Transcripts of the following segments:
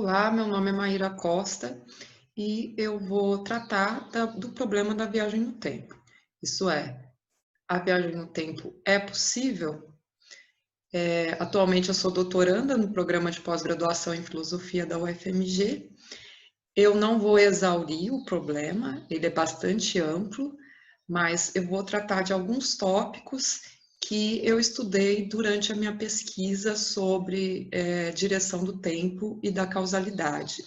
Olá, meu nome é Maíra Costa e eu vou tratar do problema da viagem no tempo. Isso é, a viagem no tempo é possível? Atualmente eu sou doutoranda no programa de pós-graduação em filosofia da UFMG. Eu não vou exaurir o problema, ele é bastante amplo, mas eu vou tratar de alguns tópicos que eu estudei durante a minha pesquisa sobre direção do tempo e da causalidade.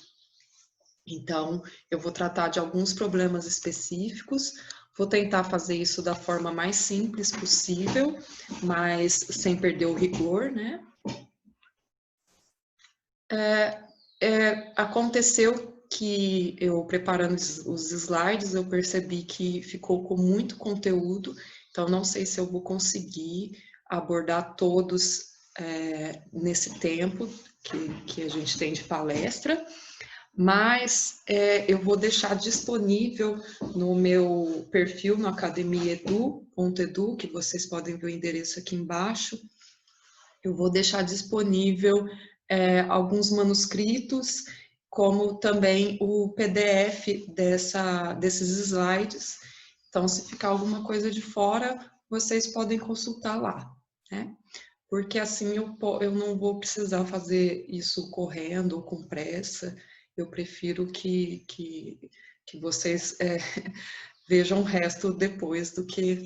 Então, eu vou tratar de alguns problemas específicos, vou tentar fazer isso da forma mais simples possível, mas sem perder o rigor, né? Aconteceu que eu preparando os slides, eu percebi que ficou com muito conteúdo, então não sei se eu vou conseguir abordar todos nesse tempo que a gente tem de palestra, mas eu vou deixar disponível no meu perfil no academiaedu.edu, que vocês podem ver o endereço aqui embaixo. Eu vou deixar disponível alguns manuscritos, como também o PDF desses slides. Então, se ficar alguma coisa de fora, vocês podem consultar lá, né? Porque assim eu não vou precisar fazer isso correndo ou com pressa. Eu prefiro que vocês vejam o resto depois do que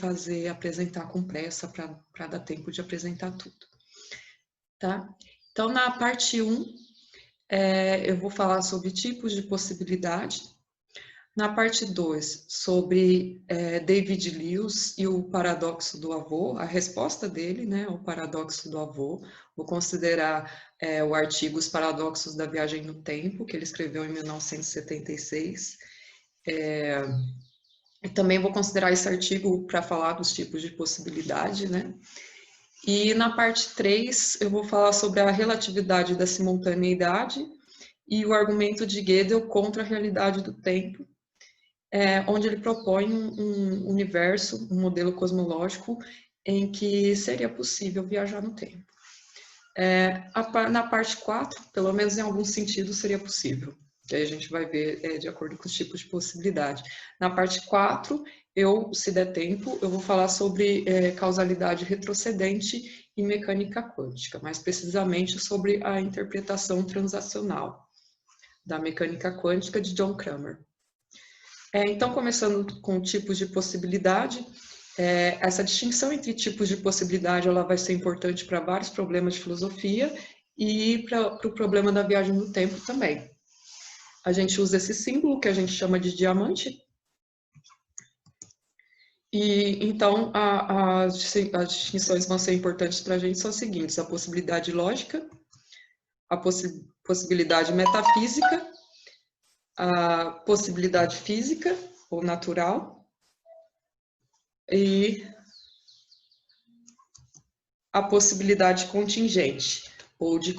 apresentar com pressa para dar tempo de apresentar tudo. Tá? Então, na parte 1, eu vou falar sobre tipos de possibilidade. Na parte 2, sobre David Lewis e o paradoxo do avô, a resposta dele, né, o paradoxo do avô. Vou considerar o artigo Os Paradoxos da Viagem no Tempo, que ele escreveu em 1976. E também vou considerar esse artigo para falar dos tipos de possibilidade, né? E na parte 3, eu vou falar sobre a relatividade da simultaneidade e o argumento de Gödel contra a realidade do tempo, onde ele propõe um universo, um modelo cosmológico em que seria possível viajar no tempo. Na parte 4, pelo menos em algum sentido, seria possível. Que aí a gente vai ver de acordo com os tipos de possibilidade. Na parte 4, se der tempo, eu vou falar sobre causalidade retrocedente e mecânica quântica, mais precisamente sobre a interpretação transacional da mecânica quântica de John Cramer. Então, começando com tipos de possibilidade, essa distinção entre tipos de possibilidade ela vai ser importante para vários problemas de filosofia e para o problema da viagem no tempo também. A gente usa esse símbolo que a gente chama de diamante. E então as distinções vão ser importantes para a gente são as seguintes: a possibilidade lógica, a possibilidade metafísica, a possibilidade física ou natural e a possibilidade contingente ou de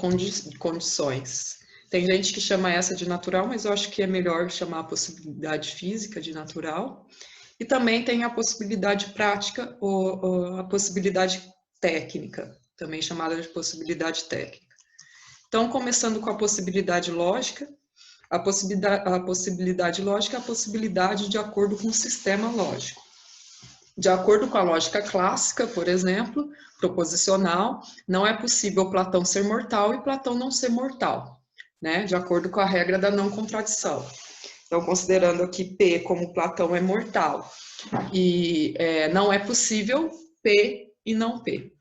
condições. Tem gente que chama essa de natural, mas eu acho que é melhor chamar a possibilidade física de natural. E também tem a possibilidade prática ou a possibilidade técnica, também chamada de possibilidade técnica. Então, começando com a possibilidade lógica, a possibilidade lógica é a possibilidade de acordo com o sistema lógico. De acordo com a lógica clássica, por exemplo, proposicional, não é possível Platão ser mortal e Platão não ser mortal, né? De acordo com a regra da não contradição. Então, considerando aqui P como Platão é mortal e não é possível P e não P,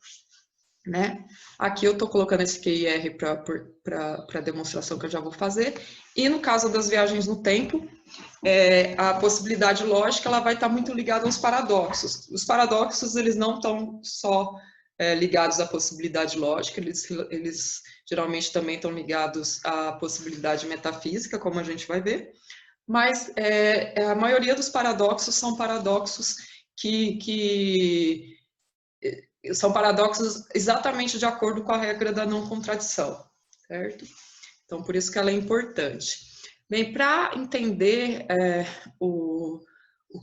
né? Aqui eu estou colocando esse QIR para demonstração que eu já vou fazer. E no caso das viagens no tempo, a possibilidade lógica ela vai estar muito ligada aos paradoxos. Os paradoxos eles não estão só ligados à possibilidade lógica, eles geralmente também estão ligados à possibilidade metafísica, como a gente vai ver. Mas a maioria dos paradoxos são paradoxos que são paradoxos exatamente de acordo com a regra da não contradição, certo? Então, por isso que ela é importante. Bem, para entender o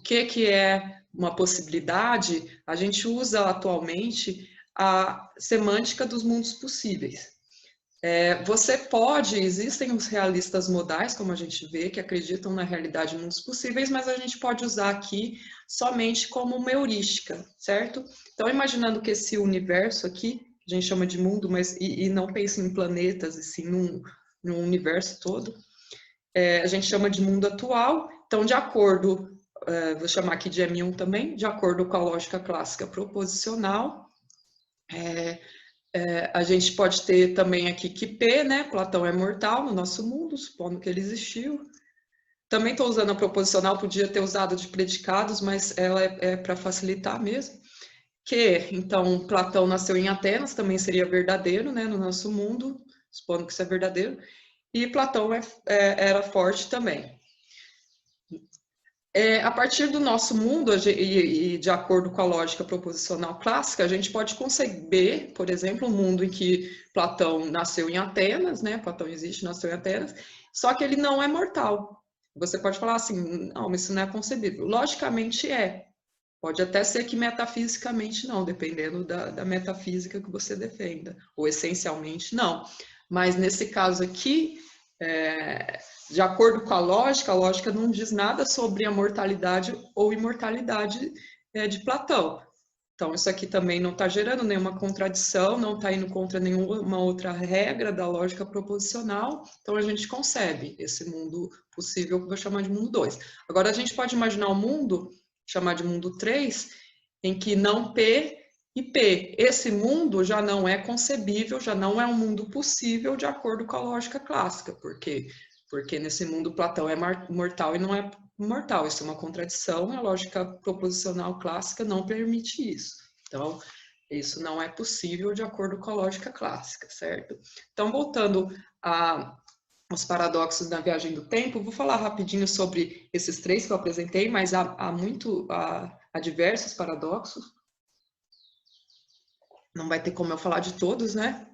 que é uma possibilidade, a gente usa atualmente a semântica dos mundos possíveis. Você pode, existem os realistas modais, como a gente vê, que acreditam na realidade de mundos possíveis, mas a gente pode usar aqui somente como uma heurística, certo? Então, imaginando que esse universo aqui, a gente chama de mundo, mas e não pense em planetas, e sim num universo todo, a gente chama de mundo atual. Então, de acordo, vou chamar aqui de M1 também, de acordo com a lógica clássica proposicional, a gente pode ter também aqui que P, né? Platão é mortal no nosso mundo, supondo que ele existiu. Também estou usando a proposicional, podia ter usado de predicados, mas ela é para facilitar mesmo. Que, então, Platão nasceu em Atenas, também seria verdadeiro, né? No nosso mundo, supondo que isso é verdadeiro. E Platão era forte também. A partir do nosso mundo, e de acordo com a lógica proposicional clássica, a gente pode conceber, por exemplo, um mundo em que Platão nasceu em Atenas, né? Platão existe, nasceu em Atenas, só que ele não é mortal. Você pode falar assim, não, mas isso não é concebível. Logicamente é. Pode até ser que metafisicamente não, dependendo da metafísica que você defenda, ou essencialmente não. Mas nesse caso aqui, de acordo com a lógica não diz nada sobre a mortalidade ou imortalidade de Platão. Então, isso aqui também não está gerando nenhuma contradição, não está indo contra nenhuma outra regra da lógica proposicional. Então, a gente concebe esse mundo possível que eu vou chamar de mundo 2. Agora, a gente pode imaginar um mundo, chamar de mundo 3, em que não P e P. Esse mundo já não é concebível, já não é um mundo possível de acordo com a lógica clássica. Por quê? Porque nesse mundo Platão é mortal e não é mortal. Isso é uma contradição, a lógica proposicional clássica não permite isso. Então, isso não é possível de acordo com a lógica clássica, certo? Então, voltando aos paradoxos da viagem do tempo, vou falar rapidinho sobre esses três que eu apresentei, mas há diversos paradoxos. Não vai ter como eu falar de todos, né?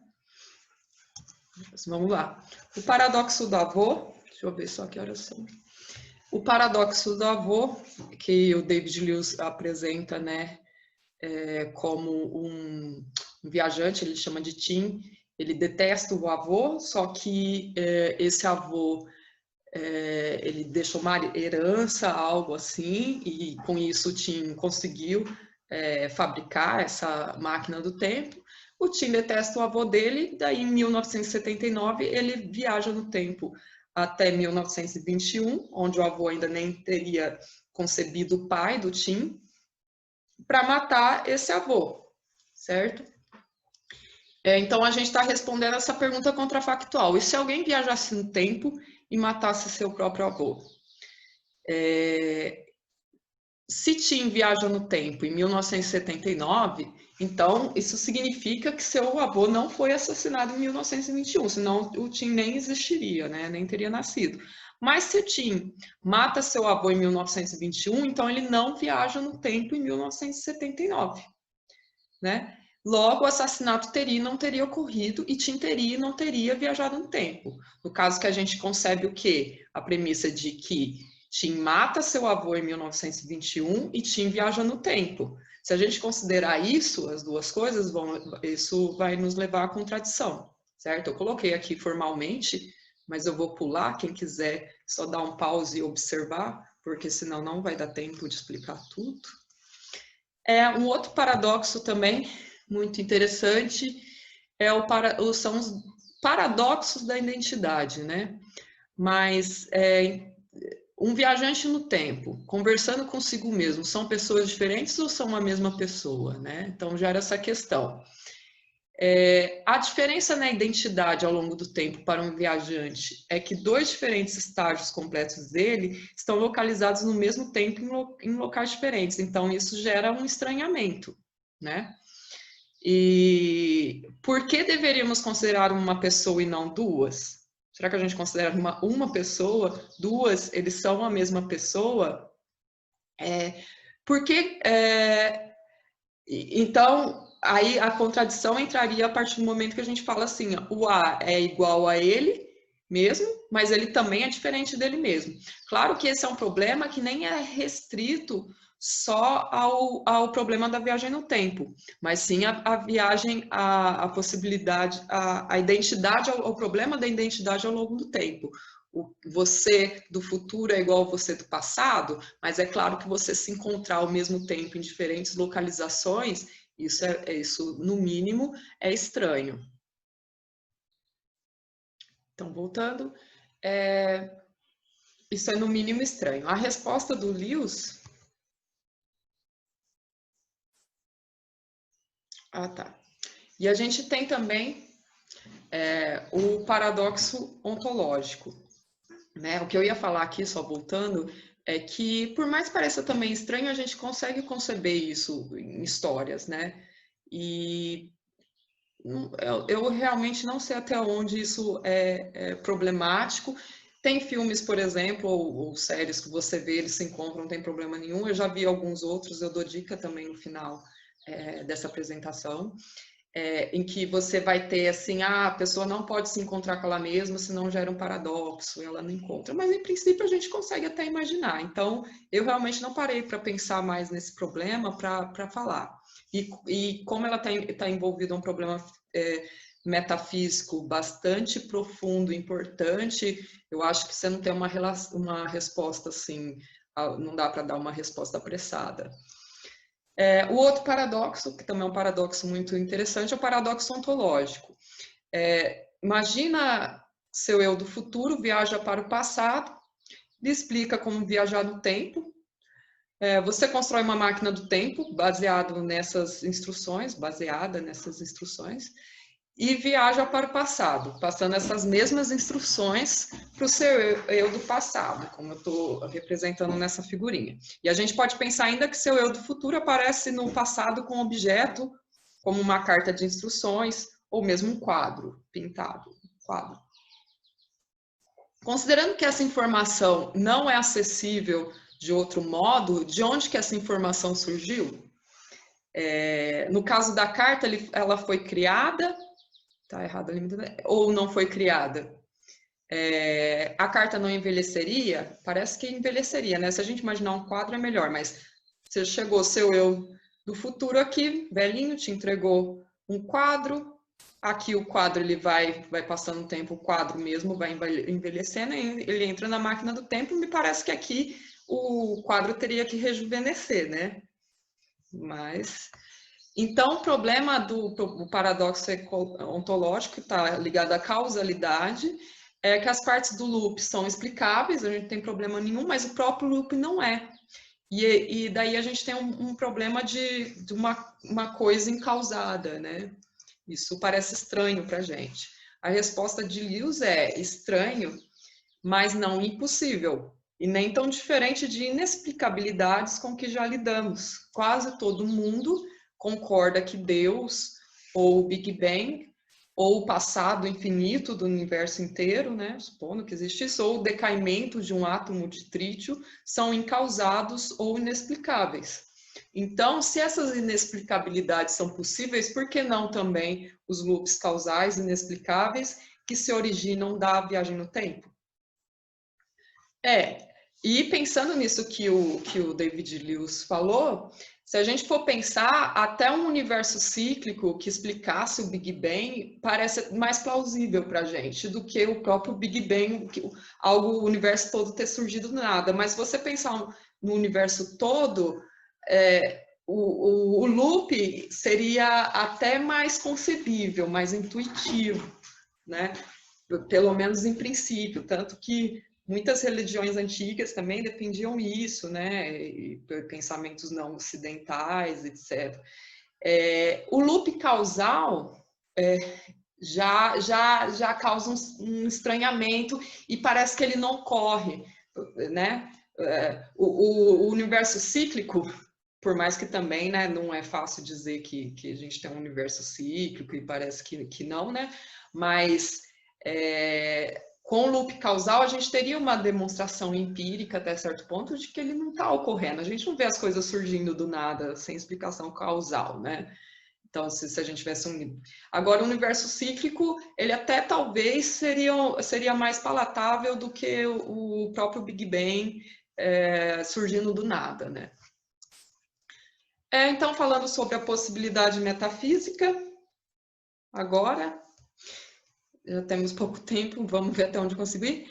Mas vamos lá. O paradoxo do avô, deixa eu ver só que horas são. O paradoxo do avô, que o David Lewis apresenta, né, como um viajante, ele chama de Tim, ele detesta o avô, só que esse avô, ele deixou uma herança, algo assim, e com isso o Tim conseguiu fabricar essa máquina do tempo. O Tim detesta o avô dele, daí em 1979 ele viaja no tempo até 1921, onde o avô ainda nem teria concebido o pai do Tim, para matar esse avô, certo? Então a gente está respondendo essa pergunta contrafactual. E se alguém viajasse no tempo e matasse seu próprio avô? Se Tim viaja no tempo em 1979, então isso significa que seu avô não foi assassinado em 1921, senão o Tim nem existiria, né? Nem teria nascido. Mas se o Tim mata seu avô em 1921, então ele não viaja no tempo em 1979, né? Logo, o assassinato teria não teria ocorrido e Tim teria não teria viajado no tempo. No caso que a gente concebe o quê? A premissa de que Tim mata seu avô em 1921 e Tim viaja no tempo. Se a gente considerar isso, as duas coisas, isso vai nos levar à contradição, certo? Eu coloquei aqui formalmente, mas eu vou pular, quem quiser só dar um pause e observar, porque senão não vai dar tempo de explicar tudo. Um outro paradoxo também, muito interessante, são os paradoxos da identidade, né? Mas um viajante no tempo, conversando consigo mesmo, são pessoas diferentes ou são a mesma pessoa, né? Então gera essa questão. A diferença na identidade ao longo do tempo para um viajante é que dois diferentes estágios completos dele estão localizados no mesmo tempo em locais diferentes. Então isso gera um estranhamento, né? E por que deveríamos considerar uma pessoa e não duas? Será que a gente considera uma pessoa, duas, eles são a mesma pessoa? Porque, então, aí a contradição entraria a partir do momento que a gente fala assim, o A é igual a ele mesmo, mas ele também é diferente dele mesmo. Claro que esse é um problema que nem é restrito só ao problema da viagem no tempo, mas sim a viagem, a possibilidade, a identidade, ao problema da identidade ao longo do tempo. O você do futuro é igual ao você do passado, mas é claro que você se encontrar ao mesmo tempo em diferentes localizações, isso no mínimo é estranho. Então, voltando, isso é no mínimo estranho. A resposta do Lewis... Ah, tá. E a gente tem também o paradoxo ontológico, né? O que eu ia falar aqui, só voltando, é que, por mais que pareça também estranho, a gente consegue conceber isso em histórias, né? E eu realmente não sei até onde isso é problemático. Tem filmes, por exemplo, ou séries que você vê, eles se encontram, não tem problema nenhum. Eu já vi alguns outros, eu dou dica também no final dessa apresentação, em que você vai ter assim, a pessoa não pode se encontrar com ela mesma, senão gera um paradoxo, ela não encontra. Mas, em princípio, a gente consegue até imaginar. Então, eu realmente não parei para pensar mais nesse problema para falar. E como ela tá envolvida um problema metafísico bastante profundo, importante, eu acho que você não tem uma resposta assim, não dá para dar uma resposta apressada. O outro paradoxo, que também é um paradoxo muito interessante, é o paradoxo ontológico. Imagina seu eu do futuro viaja para o passado, lhe explica como viajar no tempo. Você constrói uma máquina do tempo baseada nessas instruções, e viaja para o passado, passando essas mesmas instruções para o seu eu do passado, como eu estou representando nessa figurinha. E a gente pode pensar ainda que seu eu do futuro aparece no passado com objeto, como uma carta de instruções, ou mesmo um quadro pintado. Considerando que essa informação não é acessível de outro modo, de onde que essa informação surgiu? No caso da carta, ela foi criada, tá errado ali, ou não foi criada? A carta não envelheceria? Parece que envelheceria, né? Se a gente imaginar um quadro é melhor, mas você chegou, seu eu do futuro aqui, velhinho, te entregou um quadro, aqui o quadro ele vai passando o tempo, o quadro mesmo vai envelhecendo, ele entra na máquina do tempo, me parece que aqui o quadro teria que rejuvenescer, né? Mas... Então, o problema do paradoxo ontológico está ligado à causalidade, é que as partes do loop são explicáveis, a gente não tem problema nenhum, mas o próprio loop não é. E daí a gente tem um problema de uma coisa incausada, né? Isso parece estranho para a gente. A resposta de Lewis é estranho, mas não impossível. E nem tão diferente de inexplicabilidades com que já lidamos. Quase todo mundo concorda que Deus, ou o Big Bang, ou o passado infinito do universo inteiro, né, supondo que existe isso, ou o decaimento de um átomo de trítio, são incausados ou inexplicáveis. Então, se essas inexplicabilidades são possíveis, por que não também os loops causais inexplicáveis que se originam da viagem no tempo? E pensando nisso que o David Lewis falou, se a gente for pensar, até um universo cíclico que explicasse o Big Bang parece mais plausível para a gente do que o próprio Big Bang, o universo todo ter surgido do nada. Mas se você pensar no universo todo, o loop seria até mais concebível, mais intuitivo, né? Pelo menos em princípio, tanto que muitas religiões antigas também defendiam isso, né? E pensamentos não ocidentais, etc. O loop causal já causa um estranhamento e parece que ele não ocorre, né? O universo cíclico, por mais que também, né, não é fácil dizer que a gente tem um universo cíclico e parece que não, né? Mas com o loop causal, a gente teria uma demonstração empírica até certo ponto de que ele não está ocorrendo. A gente não vê as coisas surgindo do nada, sem explicação causal, né? Então, se a gente tivesse um... Agora, o universo cíclico, ele até talvez seria mais palatável do que o próprio Big Bang surgindo do nada, né? Então, falando sobre a possibilidade metafísica, agora, já temos pouco tempo, vamos ver até onde conseguir.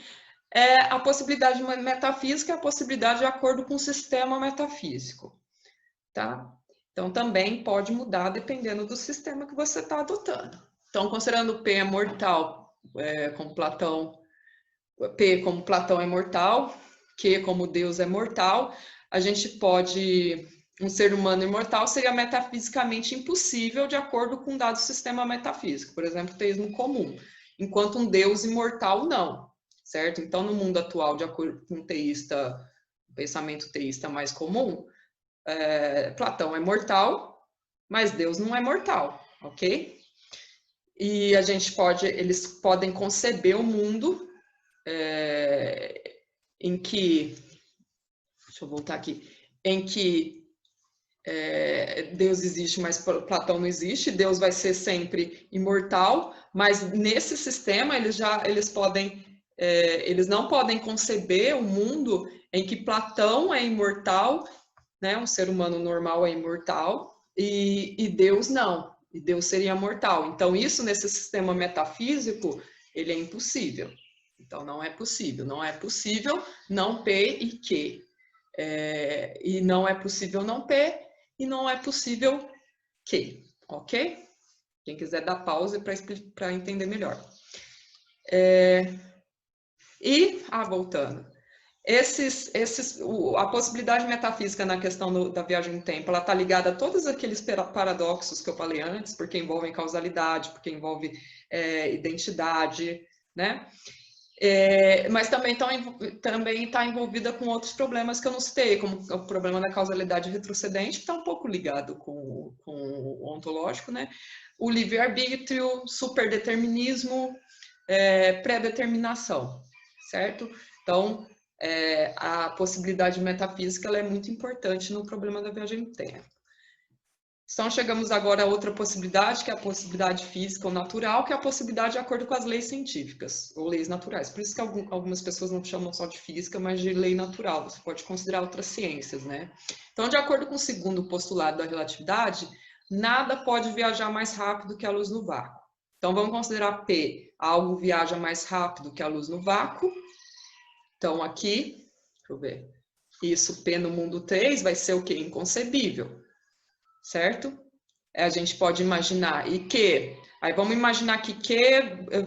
A possibilidade metafísica é a possibilidade de acordo com o sistema metafísico, tá? Então, também pode mudar dependendo do sistema que você está adotando. Então, considerando P é mortal, como Platão, P como Platão é mortal, Q como Deus é mortal, a gente pode... Um ser humano imortal seria metafisicamente impossível de acordo com um dado sistema metafísico, por exemplo, o teísmo comum, enquanto um Deus imortal não, certo? Então, no mundo atual, de acordo com o pensamento teísta mais comum, Platão é mortal, mas Deus não é mortal, ok? E eles podem conceber um mundo em que, deixa eu voltar aqui, em que Deus existe, mas Platão não existe, Deus vai ser sempre imortal, mas nesse sistema eles não podem conceber um mundo em que Platão é imortal, né? Um ser humano normal é imortal, e Deus não, e Deus seria mortal. Então isso nesse sistema metafísico, ele é impossível. Então não é possível não P e Q. E não é possível não P, e não é possível Q, ok? Quem quiser dar pausa para entender melhor. Voltando. A possibilidade metafísica na questão da viagem no tempo, ela está ligada a todos aqueles paradoxos que eu falei antes, porque envolvem causalidade, porque envolve identidade, né? Mas também está envolvida com outros problemas que eu não citei, como o problema da causalidade retrocedente, que está um pouco ligado com o ontológico, né? O livre-arbítrio, superdeterminismo, pré-determinação, certo? Então, a possibilidade metafísica ela é muito importante no problema da viagem no tempo. Então, chegamos agora a outra possibilidade, que é a possibilidade física ou natural, que é a possibilidade de acordo com as leis científicas, ou leis naturais. Por isso que algumas pessoas não chamam só de física, mas de lei natural. Você pode considerar outras ciências, né? Então, de acordo com o segundo postulado da relatividade, nada pode viajar mais rápido que a luz no vácuo. Então, vamos considerar P, algo viaja mais rápido que a luz no vácuo. Então, aqui, deixa eu ver, isso P no mundo 3 vai ser o quê? Inconcebível. Certo? A gente pode imaginar, aí vamos imaginar que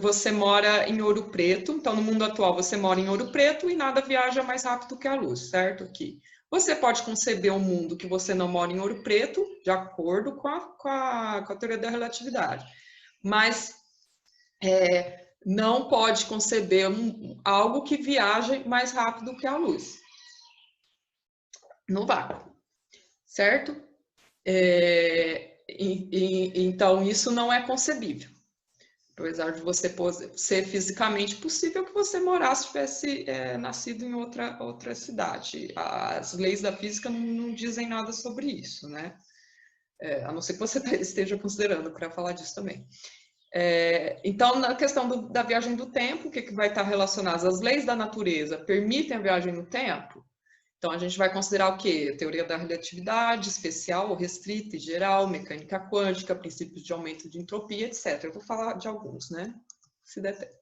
você mora em Ouro Preto, então no mundo atual você mora em Ouro Preto e nada viaja mais rápido que a luz, certo? Aqui. Você pode conceber um mundo que você não mora em Ouro Preto, de acordo com a teoria da relatividade, mas não pode conceber algo que viaje mais rápido que a luz, no vácuo, certo? Então, isso não é concebível. Apesar de você ser fisicamente possível que você morasse, tivesse nascido em outra cidade. As leis da física não dizem nada sobre isso, né? A não ser que você esteja considerando para falar disso também. Então, na questão da viagem do tempo, o que vai estar relacionado? As leis da natureza permitem a viagem no tempo? Então, a gente vai considerar o quê? Teoria da relatividade, especial ou restrita e geral, mecânica quântica, princípios de aumento de entropia, etc. Eu vou falar de alguns, né? Se der tempo.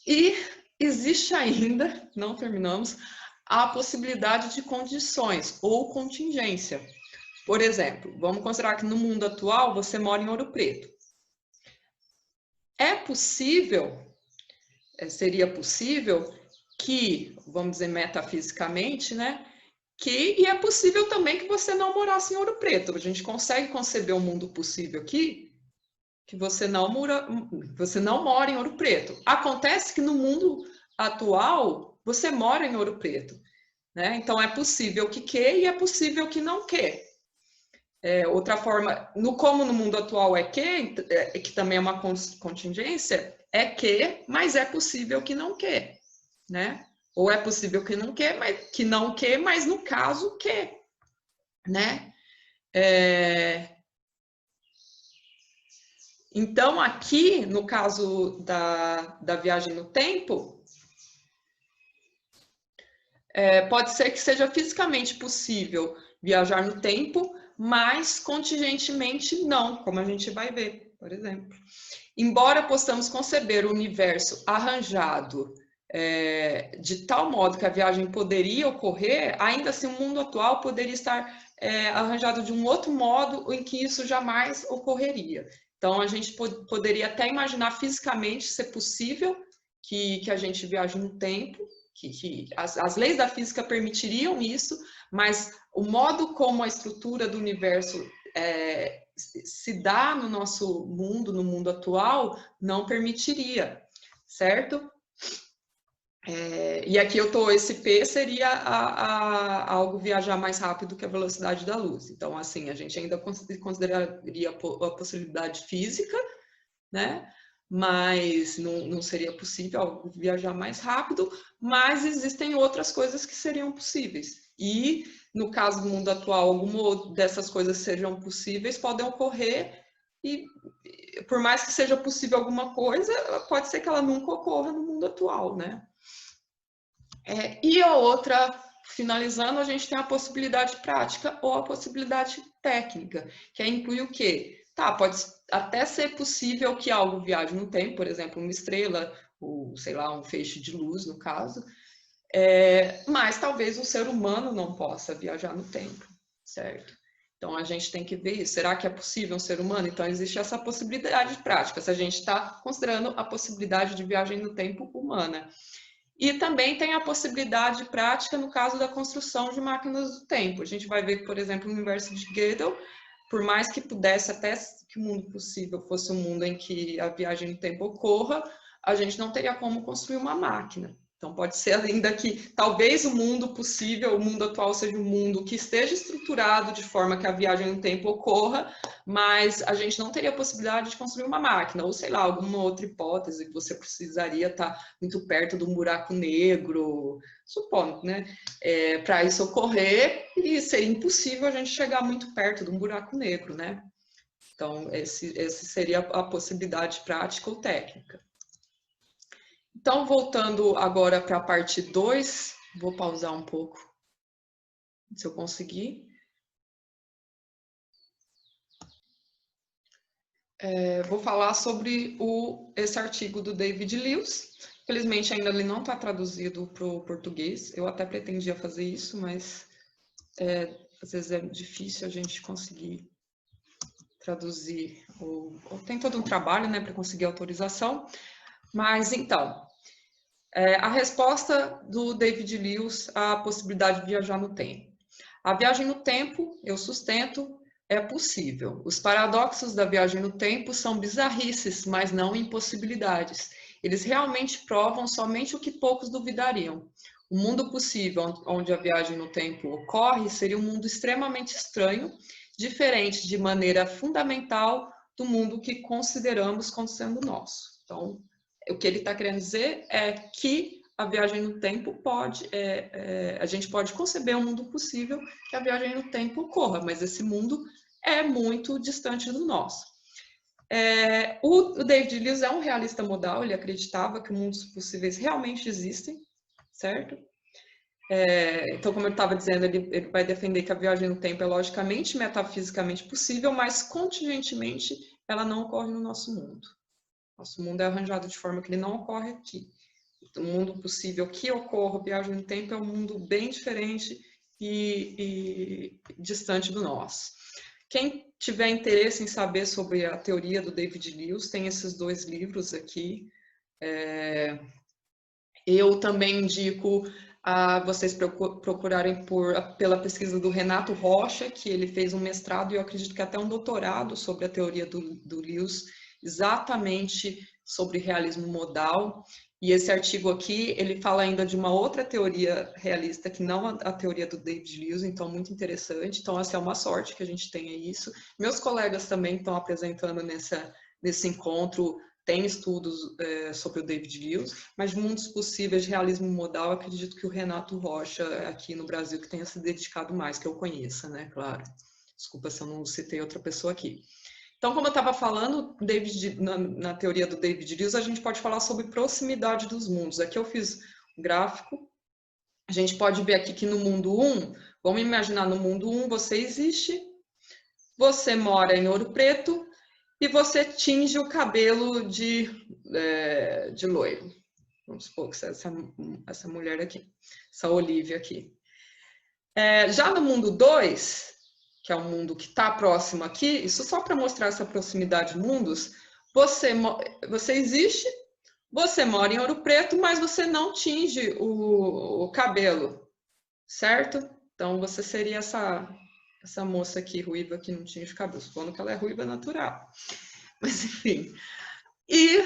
E existe ainda, não terminamos, a possibilidade de condições ou contingência. Por exemplo, vamos considerar que no mundo atual você mora em Ouro Preto. Seria possível que, vamos dizer metafisicamente, né? E é possível também que você não morasse em Ouro Preto. A gente consegue conceber um mundo possível aqui que você não mora em Ouro Preto. Acontece que no mundo atual você mora em Ouro Preto, né? Então é possível que e é possível que não que. Outra forma, como no mundo atual que também é uma contingência, mas é possível que não né? Ou é possível que não mas no caso né? Então, aqui, no caso da viagem no tempo, pode ser que seja fisicamente possível viajar no tempo, mas contingentemente não, como a gente vai ver, por exemplo. Embora possamos conceber o universo arranjado de tal modo que a viagem poderia ocorrer, ainda assim o mundo atual poderia estar arranjado de um outro modo em que isso jamais ocorreria. Então, a gente poderia até imaginar fisicamente ser possível que a gente viaje no tempo, que as leis da física permitiriam isso, mas o modo como a estrutura do universo se dá no nosso mundo, no mundo atual, não permitiria, certo? E aqui esse P seria algo viajar mais rápido que a velocidade da luz. Então, assim, a gente ainda consideraria a possibilidade física, né? Mas não seria possível viajar mais rápido, mas existem outras coisas que seriam possíveis. E, no caso do mundo atual, alguma dessas coisas sejam possíveis, podem ocorrer, e por mais que seja possível alguma coisa, pode ser que ela nunca ocorra no mundo atual, né? E a outra, finalizando, a gente tem a possibilidade prática ou a possibilidade técnica, que inclui o quê? Tá, pode até ser possível que algo viaje no tempo, por exemplo, uma estrela, ou sei lá, um feixe de luz, no caso, mas talvez o ser humano não possa viajar no tempo, certo? Então a gente tem que ver isso. Será que é possível um ser humano? Então existe essa possibilidade prática, se a gente está considerando a possibilidade de viagem no tempo humana. E também tem a possibilidade prática no caso da construção de máquinas do tempo. A gente vai ver que, por exemplo, no universo de Gödel, por mais que pudesse até que o mundo possível fosse um mundo em que a viagem no tempo ocorra, a gente não teria como construir uma máquina. Então pode ser ainda que talvez o mundo possível, o mundo atual seja um mundo que esteja estruturado de forma que a viagem no tempo ocorra, mas a gente não teria a possibilidade de construir uma máquina, ou sei lá, alguma outra hipótese que você precisaria estar muito perto de um buraco negro, supondo, né? Para isso ocorrer, e seria impossível a gente chegar muito perto de um buraco negro, né? Então, esse seria a possibilidade prática ou técnica. Então, voltando agora para a parte 2, vou pausar um pouco, se eu conseguir. Vou falar sobre esse artigo do David Lewis. Felizmente, ainda ele não está traduzido para o português. Eu até pretendia fazer isso, mas às vezes é difícil a gente conseguir traduzir. Tem todo um trabalho, né, para conseguir autorização. Mas, então, a resposta do David Lewis à possibilidade de viajar no tempo. A viagem no tempo, eu sustento, é possível. Os paradoxos da viagem no tempo são bizarrices, mas não impossibilidades. Eles realmente provam somente o que poucos duvidariam. O mundo possível onde a viagem no tempo ocorre seria um mundo extremamente estranho, diferente de maneira fundamental do mundo que consideramos como sendo nosso. Então, o que ele está querendo dizer é que a viagem no tempo pode, a gente pode conceber um mundo possível que a viagem no tempo ocorra, mas esse mundo é muito distante do nosso. O David Lewis é um realista modal, ele acreditava que mundos possíveis realmente existem, certo? Então, como eu estava dizendo, ele vai defender que a viagem no tempo é logicamente, metafisicamente possível, mas contingentemente ela não ocorre no nosso mundo. Nosso mundo é arranjado de forma que ele não ocorre aqui. O mundo possível que ocorra viagem no tempo é um mundo bem diferente e distante do nosso. Quem tiver interesse em saber sobre a teoria do David Lewis, tem esses 2 livros aqui. Eu também indico a vocês procurarem pela pesquisa do Renato Rocha, que ele fez um mestrado e eu acredito que até um doutorado sobre a teoria do Lewis, exatamente sobre realismo modal. E esse artigo aqui, ele fala ainda de uma outra teoria realista, que não a teoria do David Lewis, então muito interessante. Então, essa é uma sorte que a gente tenha isso. Meus colegas também estão apresentando nesse encontro, tem estudos sobre o David Lewis, mas de mundos possíveis de realismo modal, acredito que o Renato Rocha, aqui no Brasil, que tenha se dedicado mais, que eu conheça, né, claro. Desculpa se eu não citei outra pessoa aqui. Então, como eu estava falando, na teoria do David Lewis, a gente pode falar sobre proximidade dos mundos. Aqui eu fiz um gráfico. A gente pode ver aqui que no mundo 1, vamos imaginar no mundo 1, você existe, você mora em Ouro Preto e você tinge o cabelo de loiro. Vamos supor que essa mulher aqui, essa Olivia aqui. Já no mundo 2, que é um mundo que está próximo aqui, isso só para mostrar essa proximidade de mundos, você existe, você mora em Ouro Preto, mas você não tinge o cabelo, certo? Então, você seria essa moça aqui, ruiva, que não tinge o cabelo. Supondo que ela é ruiva natural. Mas, enfim. E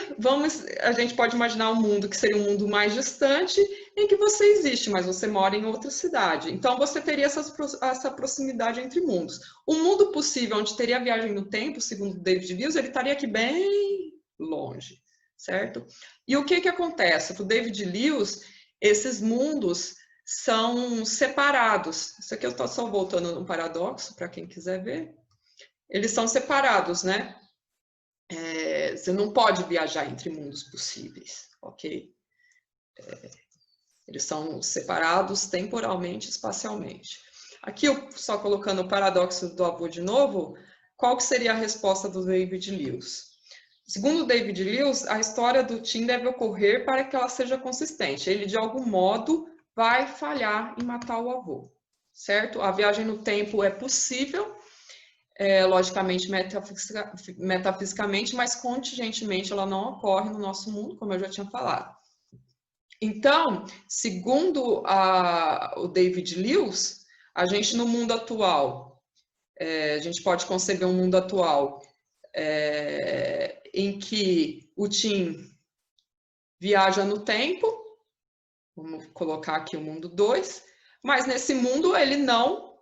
a gente pode imaginar um mundo que seria um mundo mais distante, em que você existe, mas você mora em outra cidade. Então, você teria essa proximidade entre mundos. O mundo possível, onde teria viagem no tempo, segundo David Lewis, ele estaria aqui bem longe, certo? E o que acontece? Para o David Lewis, esses mundos são separados. Isso aqui eu estou só voltando no paradoxo, para quem quiser ver. Eles são separados, né? Você não pode viajar entre mundos possíveis, ok? Eles são separados temporalmente, espacialmente. Aqui, só colocando o paradoxo do avô de novo, qual que seria a resposta do David Lewis? Segundo David Lewis, a história do Tim deve ocorrer para que ela seja consistente. Ele, de algum modo, vai falhar em matar o avô, certo? A viagem no tempo é possível, logicamente, metafisicamente, mas contingentemente ela não ocorre no nosso mundo, como eu já tinha falado. Então, segundo o David Lewis, a gente no mundo atual, a gente pode conceber um mundo atual em que o Tim viaja no tempo, vamos colocar aqui o mundo 2, mas nesse mundo ele não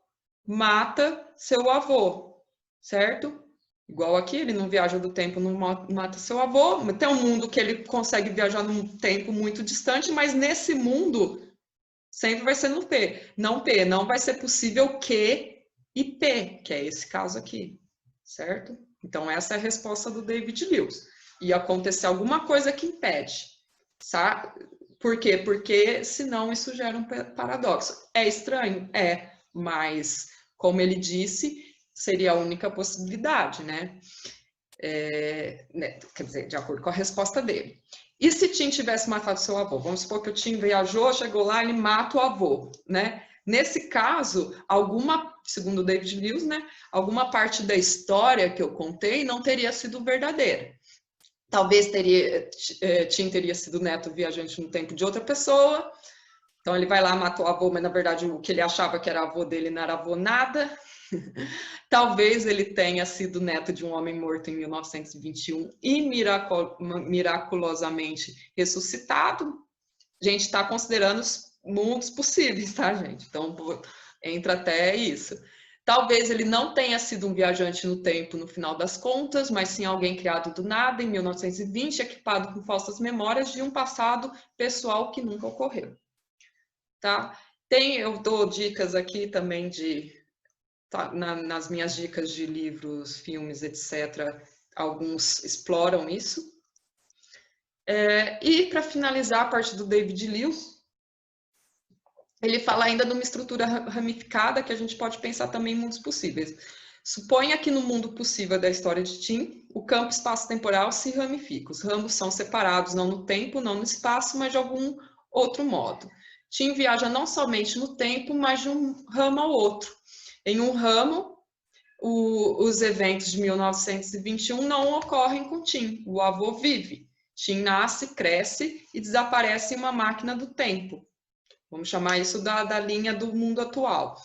mata seu avô, certo? Igual aqui, ele não viaja do tempo, não mata seu avô. Tem um mundo que ele consegue viajar num tempo muito distante, mas nesse mundo sempre vai ser no P. Não vai ser possível Q e P, que é esse caso aqui, certo? Então, essa é a resposta do David Lewis. E acontecer alguma coisa que impede, sabe? Por quê? Porque senão isso gera um paradoxo. É estranho? É, mas, como ele disse, seria a única possibilidade, né? Quer dizer, de acordo com a resposta dele. E se Tim tivesse matado seu avô? Vamos supor que o Tim viajou, chegou lá, ele mata o avô, né? Nesse caso, segundo o David Lewis, né, alguma parte da história que eu contei não teria sido verdadeira. Talvez Tim teria sido neto viajante no tempo de outra pessoa. Então ele vai lá, matou o avô, mas na verdade o que ele achava que era avô dele não era avô nada. Talvez ele tenha sido neto de um homem morto em 1921 e miraculosamente ressuscitado. A gente está considerando os mundos possíveis, tá, gente? Então, entra até isso. Talvez ele não tenha sido um viajante no tempo no final das contas, mas sim alguém criado do nada em 1920, equipado com falsas memórias de um passado pessoal que nunca ocorreu. Tá? Eu dou dicas aqui também nas minhas dicas de livros, filmes, etc., alguns exploram isso. E, para finalizar, a parte do David Lewis, ele fala ainda de uma estrutura ramificada que a gente pode pensar também em mundos possíveis. Suponha que no mundo possível da história de Tim, o campo espaço-temporal se ramifica. Os ramos são separados não no tempo, não no espaço, mas de algum outro modo. Tim viaja não somente no tempo, mas de um ramo ao outro. Em um ramo, os eventos de 1921 não ocorrem com Tim. O avô vive. Tim nasce, cresce e desaparece em uma máquina do tempo. Vamos chamar isso da linha do mundo atual.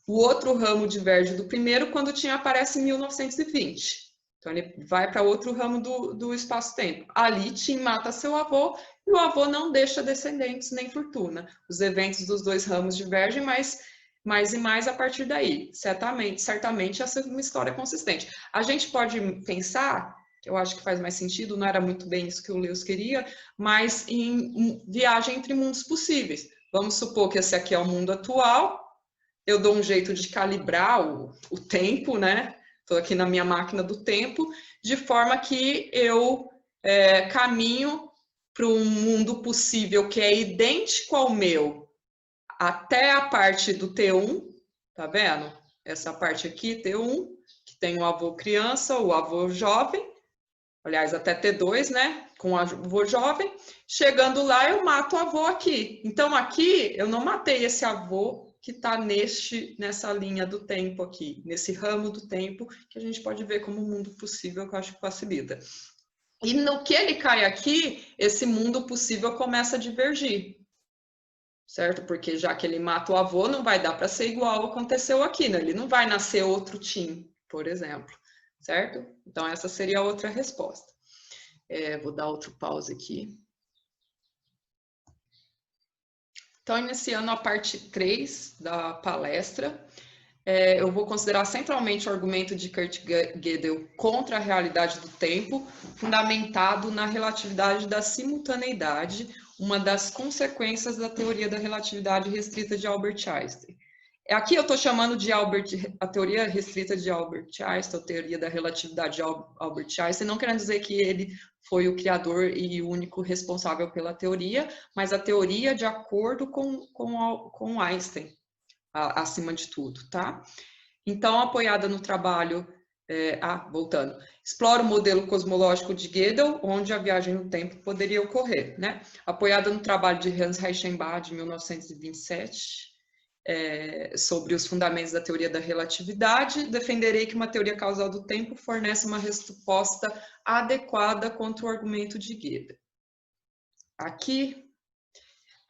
O outro ramo diverge do primeiro quando Tim aparece em 1920. Então, ele vai para outro ramo do espaço-tempo. Ali, Tim mata seu avô e o avô não deixa descendentes nem fortuna. Os eventos dos dois ramos divergem, mas mais e mais a partir daí. Certamente essa é uma história consistente. A gente pode pensar, que eu acho que faz mais sentido, não era muito bem isso que o Lewis queria, mas em viagem entre mundos possíveis. Vamos supor que esse aqui é o mundo atual, eu dou um jeito de calibrar o tempo, né? estou aqui na minha máquina do tempo, de forma que eu caminho para um mundo possível que é idêntico ao meu, até a parte do T1, tá vendo? Essa parte aqui, T1, que tem o avô criança, o avô jovem, aliás, até T2, né? Com o avô jovem. Chegando lá, eu mato o avô aqui. Então, aqui, eu não matei esse avô que está nessa linha do tempo aqui, nesse ramo do tempo, que a gente pode ver como um mundo possível, que eu acho que facilita. E no que ele cai aqui, esse mundo possível começa a divergir, certo? Porque já que ele mata o avô, não vai dar para ser igual ao que aconteceu aqui, né? Ele não vai nascer outro Tim, por exemplo, certo? Então, essa seria a outra resposta. Vou dar outro pause aqui. Então, iniciando a parte 3 da palestra, eu vou considerar centralmente o argumento de Kurt Gödel contra a realidade do tempo, fundamentado na relatividade da simultaneidade, uma das consequências da teoria da relatividade restrita de Albert Einstein. Aqui eu estou chamando de a teoria restrita de Albert Einstein, a teoria da relatividade de Albert Einstein, não querendo dizer que ele foi o criador e o único responsável pela teoria, mas a teoria de acordo com Einstein, acima de tudo, tá? Então, apoiada no trabalho, voltando, explora o modelo cosmológico de Gödel, onde a viagem no tempo poderia ocorrer, né? Apoiada no trabalho de Hans Reichenbach, de 1927, sobre os fundamentos da teoria da relatividade, defenderei que uma teoria causal do tempo fornece uma resposta adequada contra o argumento de Gödel. Aqui,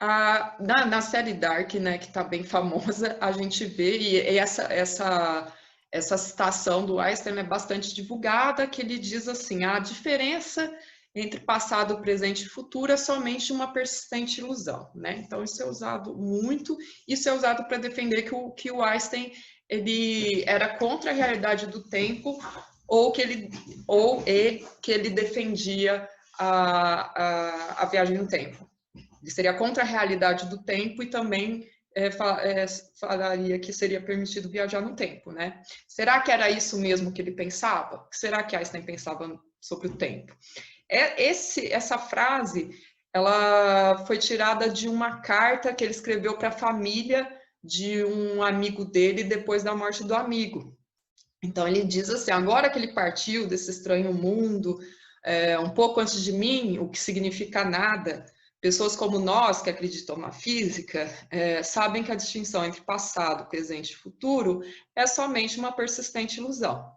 na série Dark, né, que está bem famosa, a gente vê, e essa citação do Einstein é bastante divulgada, que ele diz assim, a diferença entre passado, presente e futuro é somente uma persistente ilusão, né? Então, isso é usado muito, isso é usado para defender que o Einstein ele era contra a realidade do tempo, ou que ele defendia a viagem no tempo. Ele seria contra a realidade do tempo e também falaria que seria permitido viajar no tempo, né? Será que era isso mesmo que ele pensava? Será que Einstein pensava sobre o tempo? Essa frase, ela foi tirada de uma carta que ele escreveu para a família de um amigo dele depois da morte do amigo. Então ele diz assim, agora que ele partiu desse estranho mundo, um pouco antes de mim, o que significa nada, pessoas como nós, que acreditam na física, sabem que a distinção entre passado, presente e futuro é somente uma persistente ilusão.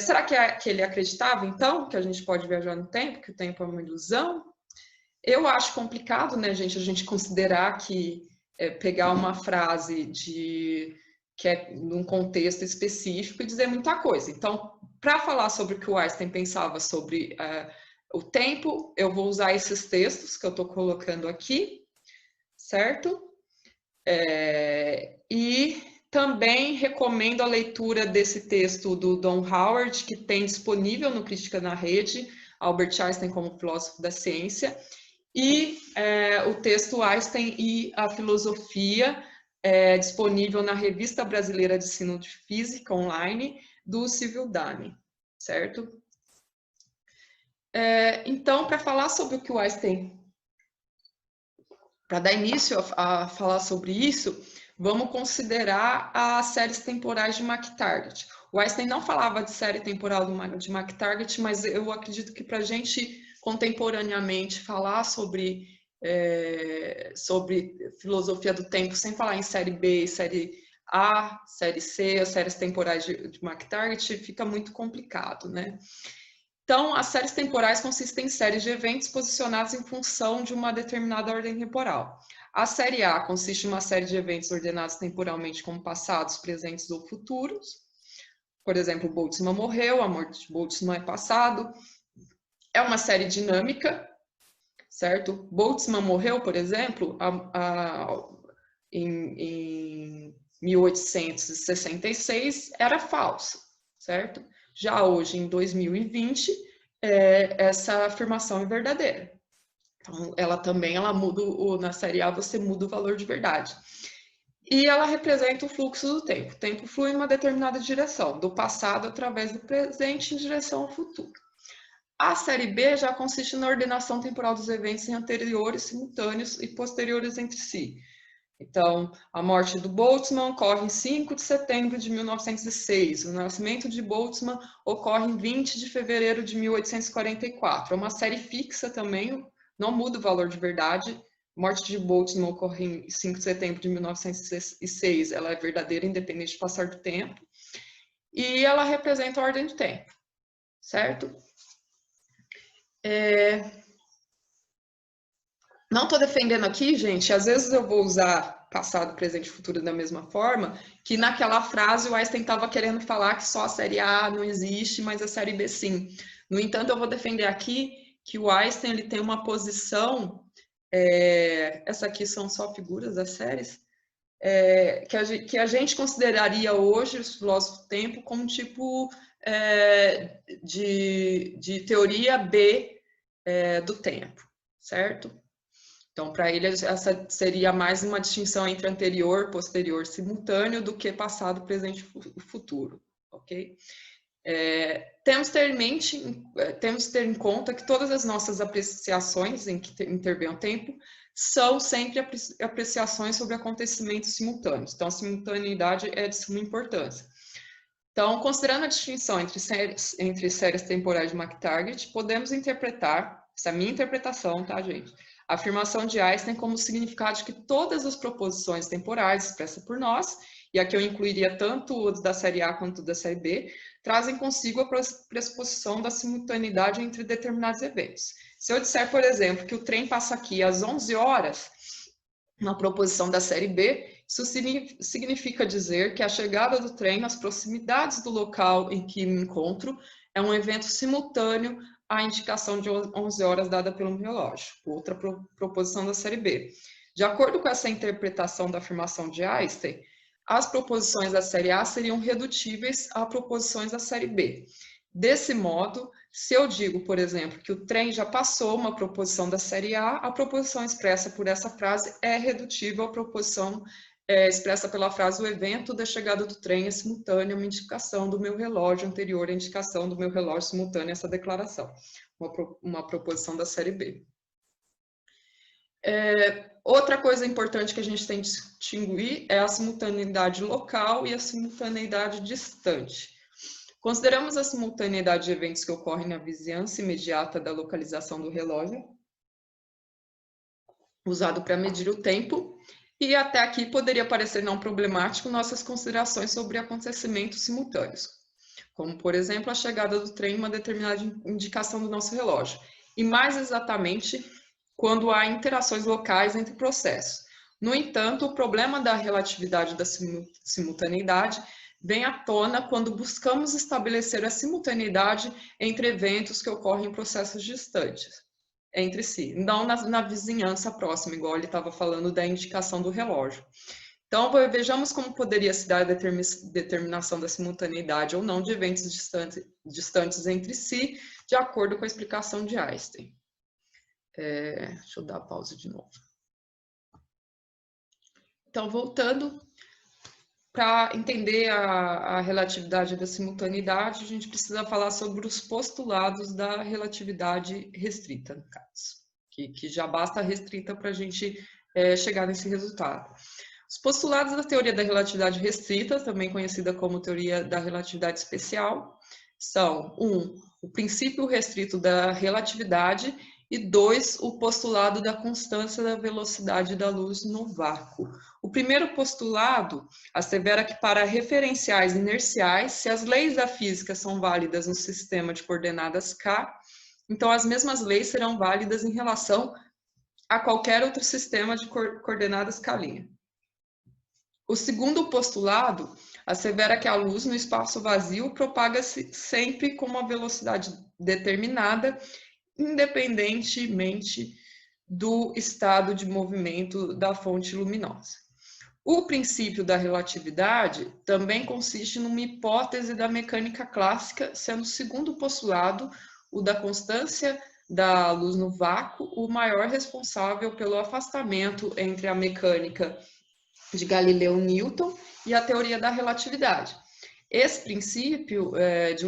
Será que ele acreditava, então, que a gente pode viajar no tempo, que o tempo é uma ilusão? Eu acho complicado, né, gente, a gente considerar que pegar uma frase que é num contexto específico e dizer muita coisa. Então, para falar sobre o que o Einstein pensava sobre o tempo, eu vou usar esses textos que eu estou colocando aqui, certo? E também recomendo a leitura desse texto do Don Howard, que tem disponível no Crítica na Rede, Albert Einstein como filósofo da ciência, e o texto Einstein e a filosofia, disponível na Revista Brasileira de Ensino de Física online, do Silvio Dani, certo? Então, para falar sobre o que o Einstein, para dar início a falar sobre isso, vamos considerar as séries temporais de McTaggart. O Einstein não falava de série temporal de McTaggart, mas eu acredito que para a gente contemporaneamente falar sobre filosofia do tempo, sem falar em série B, série A, série C, as séries temporais de McTaggart, fica muito complicado, né? Então, as séries temporais consistem em séries de eventos posicionados em função de uma determinada ordem temporal. A série A consiste em uma série de eventos ordenados temporalmente como passados, presentes ou futuros. Por exemplo, Boltzmann morreu, a morte de Boltzmann é passado. É uma série dinâmica, certo? Boltzmann morreu, por exemplo, em 1866, era falso, certo? Já hoje, em 2020, essa afirmação é verdadeira. Então, ela muda, na série A você muda o valor de verdade. E ela representa o fluxo do tempo. O tempo flui em uma determinada direção, do passado através do presente em direção ao futuro. A série B já consiste na ordenação temporal dos eventos em anteriores, simultâneos e posteriores entre si. Então, a morte do Boltzmann ocorre em 5 de setembro de 1906. O nascimento de Boltzmann ocorre em 20 de fevereiro de 1844. É uma série fixa também, não muda o valor de verdade. A morte de Boltzmann ocorre em 5 de setembro de 1906. Ela é verdadeira, independente de passar do tempo. E ela representa a ordem do tempo, certo? Não estou defendendo aqui, gente, às vezes eu vou usar passado, presente e futuro da mesma forma, que naquela frase o Einstein estava querendo falar que só a série A não existe, mas a série B sim. No entanto, eu vou defender aqui que o Einstein ele tem uma posição, essa aqui são só figuras das séries, que a gente consideraria hoje, os filósofos do tempo, como tipo de teoria B do tempo, certo? Então, para ele, essa seria mais uma distinção entre anterior, posterior, simultâneo, do que passado, presente e futuro, ok? Temos que ter em conta que todas as nossas apreciações em que intervém o tempo são sempre apreciações sobre acontecimentos simultâneos. Então, a simultaneidade é de suma importância. Então, considerando a distinção entre séries temporais de McTaggart, podemos interpretar, essa é a minha interpretação, tá, gente? A afirmação de Einstein como significado de que todas as proposições temporais expressas por nós, e aqui eu incluiria tanto os da série A quanto da série B, trazem consigo a pressuposição da simultaneidade entre determinados eventos. Se eu disser, por exemplo, que o trem passa aqui às 11 horas, na proposição da série B, isso significa dizer que a chegada do trem nas proximidades do local em que me encontro é um evento simultâneo à indicação de 11 horas dada pelo relógio, outra proposição da série B. De acordo com essa interpretação da afirmação de Einstein, as proposições da série A seriam redutíveis a proposições da série B. Desse modo, se eu digo, por exemplo, que o trem já passou uma proposição da série A proposição expressa por essa frase é redutível à proposição expressa pela frase o evento da chegada do trem é simultâneo a uma indicação do meu relógio anterior à indicação do meu relógio simultânea a essa declaração. Uma proposição da série B. Outra coisa importante que a gente tem que distinguir é a simultaneidade local e a simultaneidade distante. Consideramos a simultaneidade de eventos que ocorrem na vizinhança imediata da localização do relógio, usado para medir o tempo, e até aqui poderia parecer não problemático nossas considerações sobre acontecimentos simultâneos, como, por exemplo, a chegada do trem em uma determinada indicação do nosso relógio, e mais exatamente quando há interações locais entre processos. No entanto, o problema da relatividade da simultaneidade vem à tona quando buscamos estabelecer a simultaneidade entre eventos que ocorrem em processos distantes entre si, não na vizinhança próxima, igual ele estava falando da indicação do relógio. Então, vejamos como poderia se dar a determinação da simultaneidade ou não de eventos distantes entre si, de acordo com a explicação de Einstein. Deixa eu dar pausa de novo. Então, voltando, para entender a relatividade da simultaneidade, a gente precisa falar sobre os postulados da relatividade restrita, no caso, que já basta restrita para a gente chegar nesse resultado. Os postulados da teoria da relatividade restrita, também conhecida como teoria da relatividade especial, são 1. O princípio restrito da relatividade e 2. O postulado da constância da velocidade da luz no vácuo. O primeiro postulado assevera que para referenciais inerciais, se as leis da física são válidas no sistema de coordenadas K, então as mesmas leis serão válidas em relação a qualquer outro sistema de coordenadas K'. O segundo postulado assevera que a luz no espaço vazio propaga-se sempre com uma velocidade determinada, independentemente do estado de movimento da fonte luminosa. O princípio da relatividade também consiste numa hipótese da mecânica clássica, sendo o segundo postulado, o da constância da luz no vácuo, o maior responsável pelo afastamento entre a mecânica de Galileu Newton e a teoria da relatividade. Esse princípio de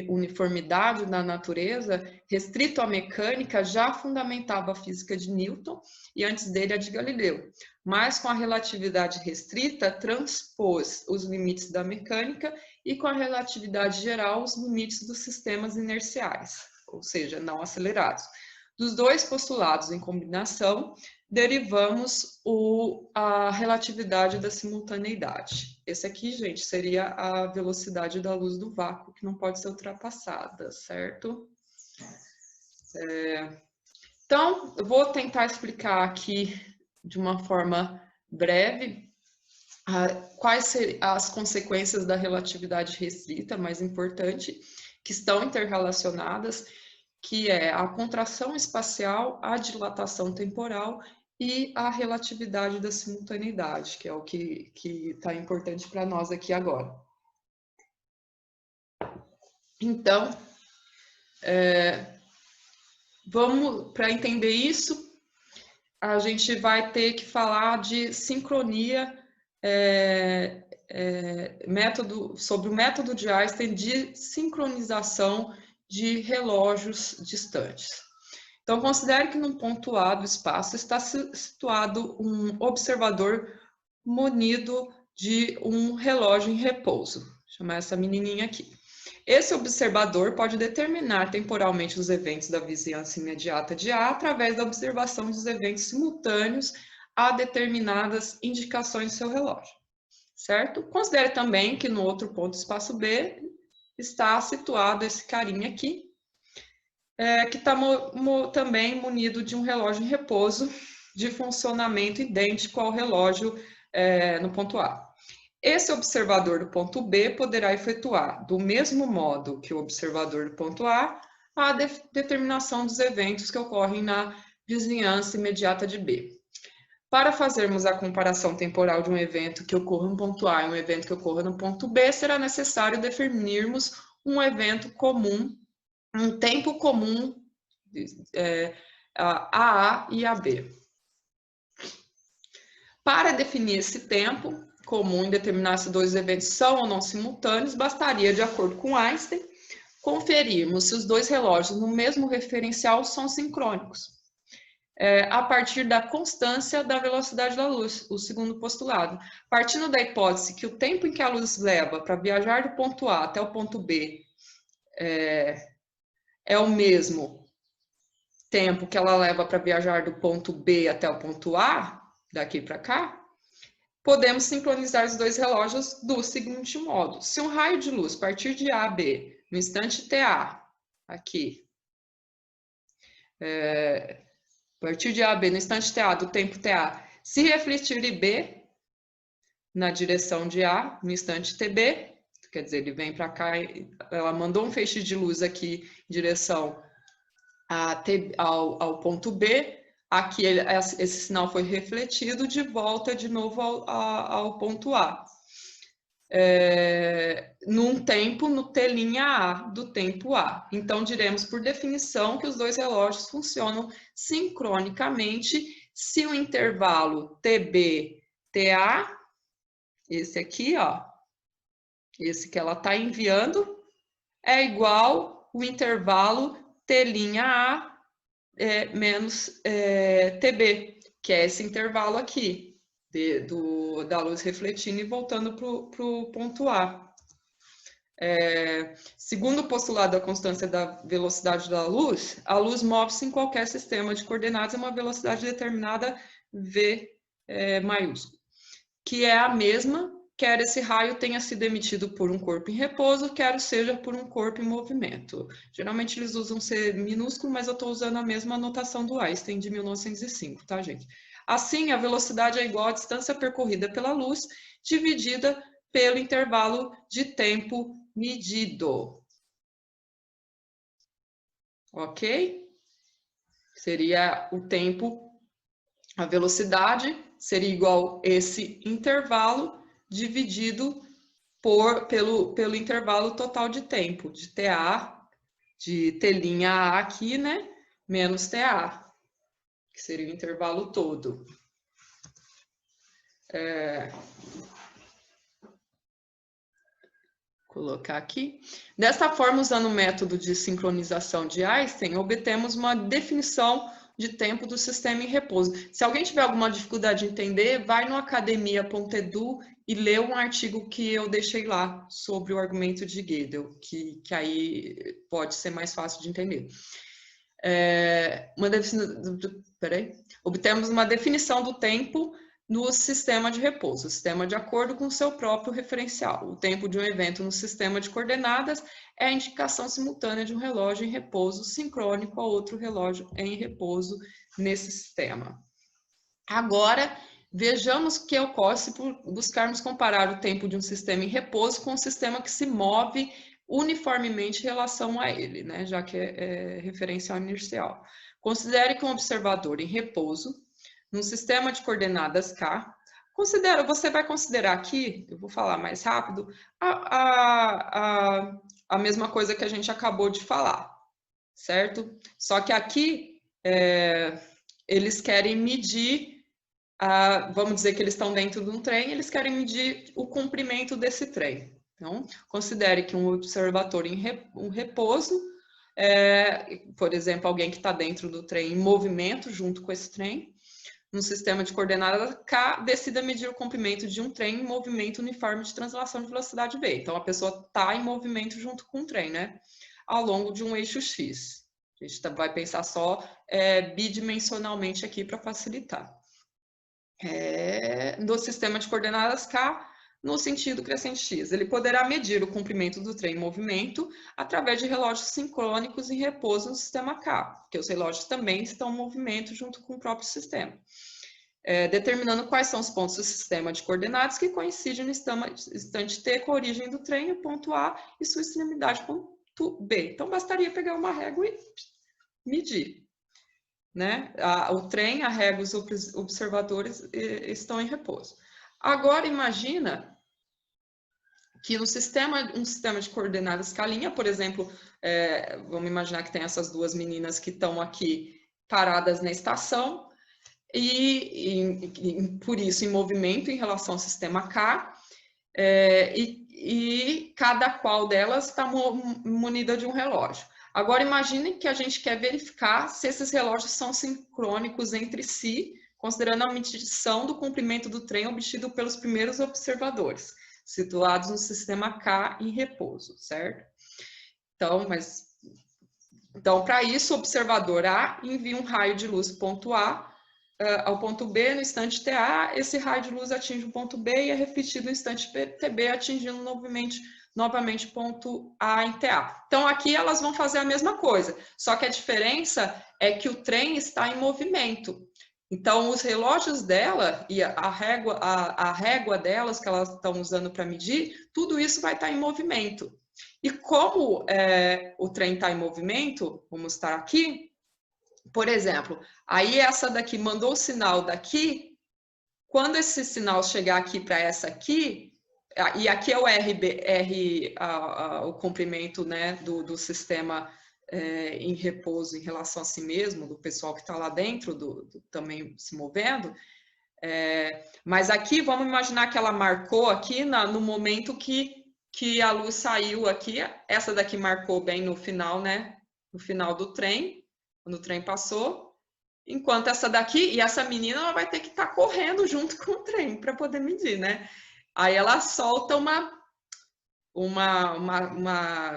uniformidade da natureza, restrito à mecânica, já fundamentava a física de Newton e antes dele a de Galileu. Mas com a relatividade restrita, transpôs os limites da mecânica e com a relatividade geral, os limites dos sistemas inerciais, ou seja, não acelerados. Dos dois postulados em combinação, derivamos a relatividade da simultaneidade. Esse aqui, gente, seria a velocidade da luz do vácuo, que não pode ser ultrapassada, certo? Então, eu vou tentar explicar aqui de uma forma breve quais seriam as consequências da relatividade restrita, mais importante, que estão interrelacionadas, que é a contração espacial, a dilatação temporal e a relatividade da simultaneidade, que é o que está importante para nós aqui agora. Então, vamos, para entender isso, a gente vai ter que falar de sincronia, sobre o método de Einstein de sincronização de relógios distantes. Então, considere que num ponto A do espaço está situado um observador munido de um relógio em repouso. Vou chamar essa menininha aqui. Esse observador pode determinar temporalmente os eventos da vizinhança imediata de A através da observação dos eventos simultâneos a determinadas indicações do seu relógio, certo? Considere também que no outro ponto do espaço B está situado esse carinha aqui, que está também munido de um relógio em repouso de funcionamento idêntico ao relógio no ponto A. Esse observador do ponto B poderá efetuar, do mesmo modo que o observador do ponto A determinação dos eventos que ocorrem na vizinhança imediata de B. Para fazermos a comparação temporal de um evento que ocorra no ponto A e um evento que ocorra no ponto B, será necessário definirmos um evento comum, um tempo comum a A e a B. Para definir esse tempo comum e determinar se dois eventos são ou não simultâneos, bastaria, de acordo com Einstein, conferirmos se os dois relógios no mesmo referencial são sincrônicos, a partir da constância da velocidade da luz, o segundo postulado. Partindo da hipótese que o tempo em que a luz leva para viajar do ponto A até o ponto B é o mesmo tempo que ela leva para viajar do ponto B até o ponto A, daqui para cá, podemos sincronizar os dois relógios do seguinte modo. Se um raio de luz partir de A a B no instante TA, aqui, partir de A a B no instante TA do tempo TA, se refletir em B na direção de A no instante TB, quer dizer, ele vem para cá, ela mandou um feixe de luz aqui em direção ao ponto B, aqui esse sinal foi refletido de volta de novo ao ponto A. Num tempo no T'(A) do tempo A. Então, diremos por definição que os dois relógios funcionam sincronicamente se o intervalo TB-TA, esse aqui, ó, esse que ela está enviando, é igual o intervalo T'(A) menos TB, que é esse intervalo aqui, da luz refletindo e voltando para o ponto A. Segundo o postulado da constância da velocidade da luz, a luz move-se em qualquer sistema de coordenadas a uma velocidade determinada V maiúsculo, que é a mesma, quer esse raio tenha sido emitido por um corpo em repouso, quer seja por um corpo em movimento. Geralmente eles usam C minúsculo, mas eu estou usando a mesma anotação do Einstein de 1905, tá, gente? Assim, a velocidade é igual à distância percorrida pela luz, dividida pelo intervalo de tempo medido. Ok? Seria o tempo, a velocidade seria igual a esse intervalo dividido pelo intervalo total de tempo, de TA, de T'(A) aqui, né? Menos TA, que seria o intervalo todo. Colocar aqui. Desta forma, usando o método de sincronização de Einstein, obtemos uma definição de tempo do sistema em repouso. Se alguém tiver alguma dificuldade de entender, vai no academia.edu e lê um artigo que eu deixei lá sobre o argumento de Gödel, que aí pode ser mais fácil de entender. Obtemos uma definição do tempo no sistema de repouso, o sistema de acordo com o seu próprio referencial. O tempo de um evento no sistema de coordenadas é a indicação simultânea de um relógio em repouso sincrônico a outro relógio em repouso nesse sistema. Agora, vejamos o que ocorre se buscarmos comparar o tempo de um sistema em repouso com um sistema que se move uniformemente em relação a ele, né? Já que é referencial inercial. Considere que um observador em repouso num sistema de coordenadas K, você vai considerar aqui, eu vou falar mais rápido, a mesma coisa que a gente acabou de falar, certo? Só que aqui, eles querem medir, vamos dizer que eles estão dentro de um trem, eles querem medir o comprimento desse trem. Então, considere que um observador em repouso, por exemplo, alguém que está dentro do trem em movimento junto com esse trem, no sistema de coordenadas K, decida medir o comprimento de um trem em movimento uniforme de translação de velocidade V. Então, a pessoa está em movimento junto com o trem, né? Ao longo de um eixo X. A gente vai pensar só bidimensionalmente aqui para facilitar. No sistema de coordenadas K, no sentido crescente X. Ele poderá medir o comprimento do trem em movimento através de relógios sincrônicos em repouso no sistema K, porque os relógios também estão em movimento junto com o próprio sistema. Determinando quais são os pontos do sistema de coordenadas que coincidem no instante T com a origem do trem, o ponto A, e sua extremidade, ponto B. Então, bastaria pegar uma régua e medir. Né? O trem, a régua, os observadores estão em repouso. Agora, imagina que um sistema de coordenadas escalinha, por exemplo, vamos imaginar que tem essas duas meninas que estão aqui paradas na estação, e por isso em movimento em relação ao sistema K, e cada qual delas está munida de um relógio. Agora, imagine que a gente quer verificar se esses relógios são sincrônicos entre si, considerando a medição do comprimento do trem obtido pelos primeiros observadores, situados no sistema K em repouso, certo? Então, para isso, o observador A envia um raio de luz ponto A ao ponto B no instante TA, esse raio de luz atinge o ponto B e é refletido no instante TB, atingindo novamente ponto A em TA. Então, aqui elas vão fazer a mesma coisa, só que a diferença é que o trem está em movimento. Então, os relógios dela e a régua delas, que elas estão usando para medir, tudo isso vai estar em movimento. E como o trem está em movimento, vamos estar aqui, por exemplo, aí essa daqui mandou o sinal daqui, quando esse sinal chegar aqui para essa aqui, e aqui é o o comprimento, né, do sistema em repouso em relação a si mesmo, do pessoal que está lá dentro, também se movendo, mas aqui, vamos imaginar que ela marcou aqui no momento que a luz saiu aqui, essa daqui marcou bem no final, né, no final do trem, quando o trem passou, enquanto essa daqui, e essa menina, ela vai ter que estar correndo junto com o trem para poder medir, né? Aí ela solta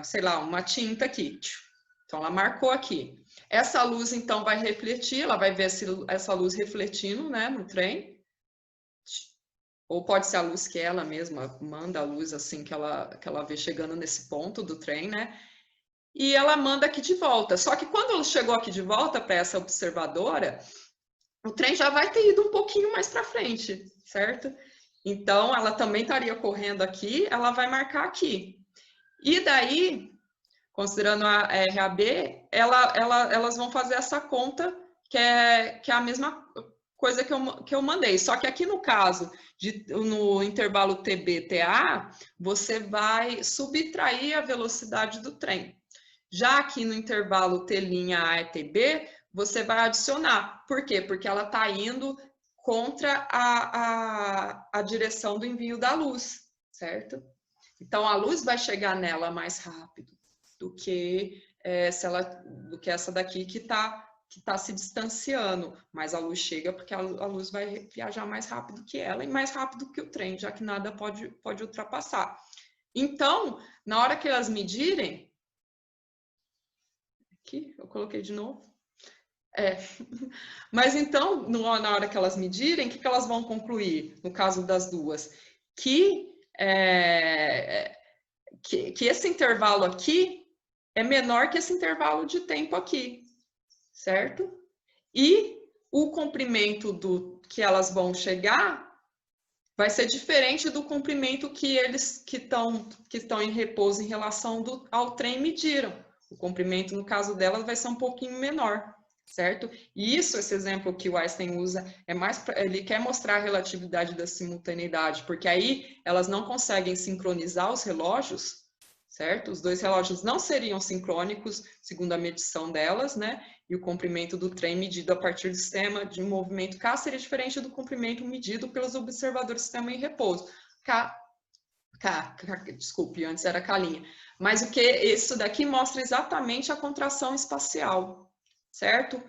sei lá, uma tinta aqui. Então, ela marcou aqui. Essa luz, então, vai refletir, ela vai ver essa luz refletindo, né, no trem. Ou pode ser a luz que ela mesma manda a luz, assim, que ela vê chegando nesse ponto do trem, né? E ela manda aqui de volta. Só que quando ela chegou aqui de volta para essa observadora, o trem já vai ter ido um pouquinho mais para frente, certo? Então, ela também estaria correndo aqui, ela vai marcar aqui. E daí, considerando a RAB, elas vão fazer essa conta, que é a mesma coisa que eu mandei. Só que aqui no caso, no intervalo TB-TA, você vai subtrair a velocidade do trem. Já aqui no intervalo T' A e TB, você vai adicionar. Por quê? Porque ela está indo contra a direção do envio da luz, certo? Então, a luz vai chegar nela mais rápido do que, do que essa daqui que tá se distanciando, mas a luz chega porque a luz vai viajar mais rápido que ela e mais rápido que o trem, já que nada pode ultrapassar. Então, na hora que elas medirem, aqui, eu coloquei de novo, mas então, na hora que elas medirem, o que elas vão concluir, no caso das duas? Que esse intervalo aqui é menor que esse intervalo de tempo aqui, certo? E o comprimento que elas vão chegar vai ser diferente do comprimento que eles que estão em repouso em relação ao trem mediram. O comprimento, no caso delas, vai ser um pouquinho menor, certo? E esse exemplo que o Einstein usa, ele quer mostrar a relatividade da simultaneidade, porque aí elas não conseguem sincronizar os relógios, certo? Os dois relógios não seriam sincrônicos, segundo a medição delas, né? E o comprimento do trem medido a partir do sistema de movimento K seria diferente do comprimento medido pelos observadores do sistema em repouso. Desculpe, antes era K'linha. Mas isso daqui mostra exatamente a contração espacial, certo?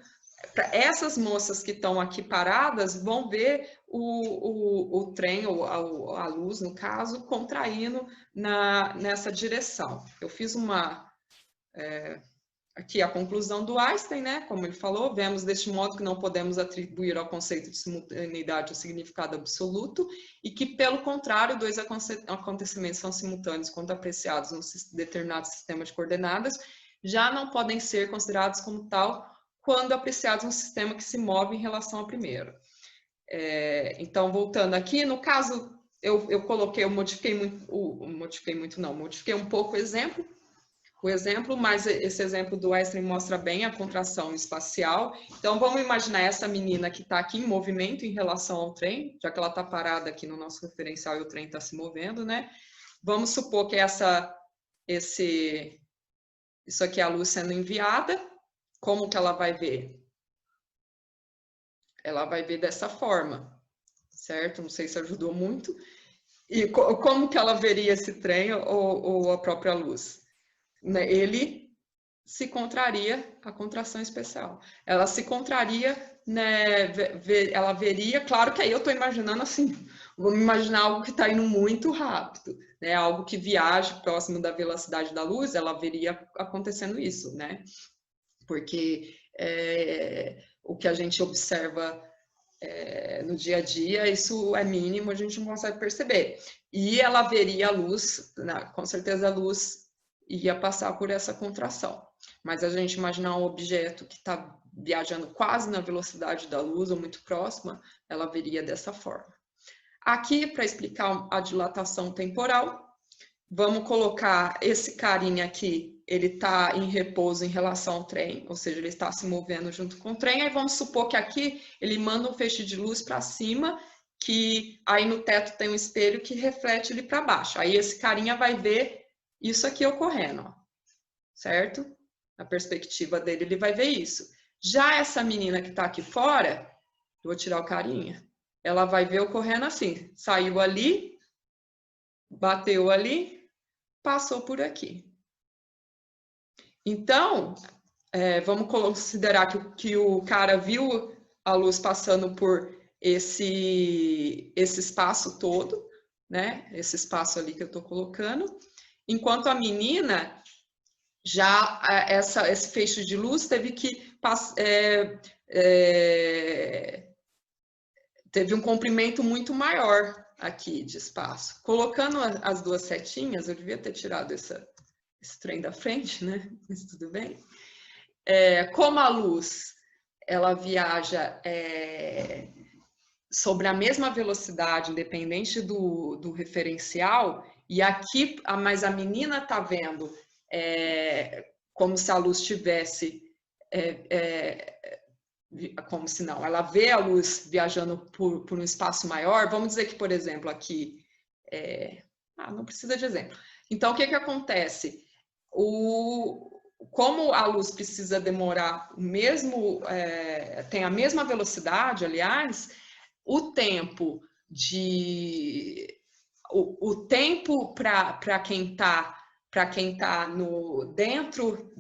Essas moças que estão aqui paradas vão ver o trem, ou a luz, no caso, contraindo nessa direção. Eu fiz aqui a conclusão do Einstein, né? Como ele falou, vemos deste modo que não podemos atribuir ao conceito de simultaneidade o significado absoluto e que, pelo contrário, dois acontecimentos são simultâneos quando apreciados num determinado sistema de coordenadas, já não podem ser considerados como tal quando apreciados num sistema que se move em relação ao primeiro. Então, voltando aqui, no caso, eu modifiquei um pouco o exemplo, mas esse exemplo do Einstein mostra bem a contração espacial. Então, vamos imaginar essa menina que está aqui em movimento em relação ao trem, já que ela está parada aqui no nosso referencial e o trem está se movendo, né? Vamos supor que isso aqui é a luz sendo enviada. Como que ela vai ver? Ela vai ver dessa forma, certo? Não sei se ajudou muito. E como que ela veria esse trem ou a própria luz? Ele se contraria a contração especial. Ela se contraria, né, ela veria, claro que aí eu estou imaginando assim, vamos imaginar algo que está indo muito rápido, né, algo que viaja próximo da velocidade da luz, ela veria acontecendo isso, né, porque o que a gente observa no dia a dia, isso é mínimo, a gente não consegue perceber. E ela veria a luz, com certeza a luz ia passar por essa contração. Mas a gente imaginar um objeto que está viajando quase na velocidade da luz ou muito próxima, ela veria dessa forma. Aqui, para explicar a dilatação temporal, vamos colocar esse carinha aqui, ele está em repouso em relação ao trem, ou seja, ele está se movendo junto com o trem. Aí vamos supor que aqui ele manda um feixe de luz para cima, que aí no teto tem um espelho que reflete ele para baixo. Aí esse carinha vai ver isso aqui ocorrendo, ó, certo? Na perspectiva dele, ele vai ver isso. Já essa menina que está aqui fora, eu vou tirar o carinha, ela vai ver ocorrendo assim, saiu ali, bateu ali, passou por aqui. Então, vamos considerar que o cara viu a luz passando por esse espaço todo, né? Esse espaço ali que eu estou colocando, enquanto a menina, já esse feixe de luz teve que teve um comprimento muito maior aqui de espaço. Colocando as duas setinhas, eu devia ter tirado esse trem da frente, né? Mas tudo bem. Como a luz, ela viaja sobre a mesma velocidade, independente do referencial, e aqui, mas a menina está vendo como se a luz tivesse, como se não, ela vê a luz viajando por um espaço maior. Vamos dizer que, por exemplo, aqui, não precisa de exemplo. Então, o que acontece? Como a luz precisa demorar tem a mesma velocidade, aliás, o tempo o tempo para quem está no dentro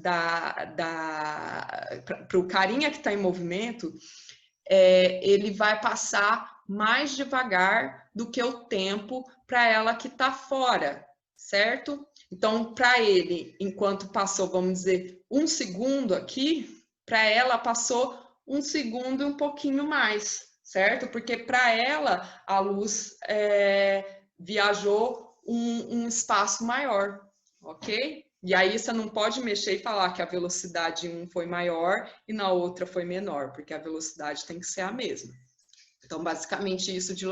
para o carinha que está em movimento, ele vai passar mais devagar do que o tempo para ela que está fora, certo? Então, para ele, enquanto passou, vamos dizer, 1 segundo aqui, para ela passou 1 segundo e um pouquinho mais, certo? Porque para ela a luz viajou um espaço maior, ok? E aí você não pode mexer e falar que a velocidade em um foi maior e na outra foi menor, porque a velocidade tem que ser a mesma. Então, basicamente, isso de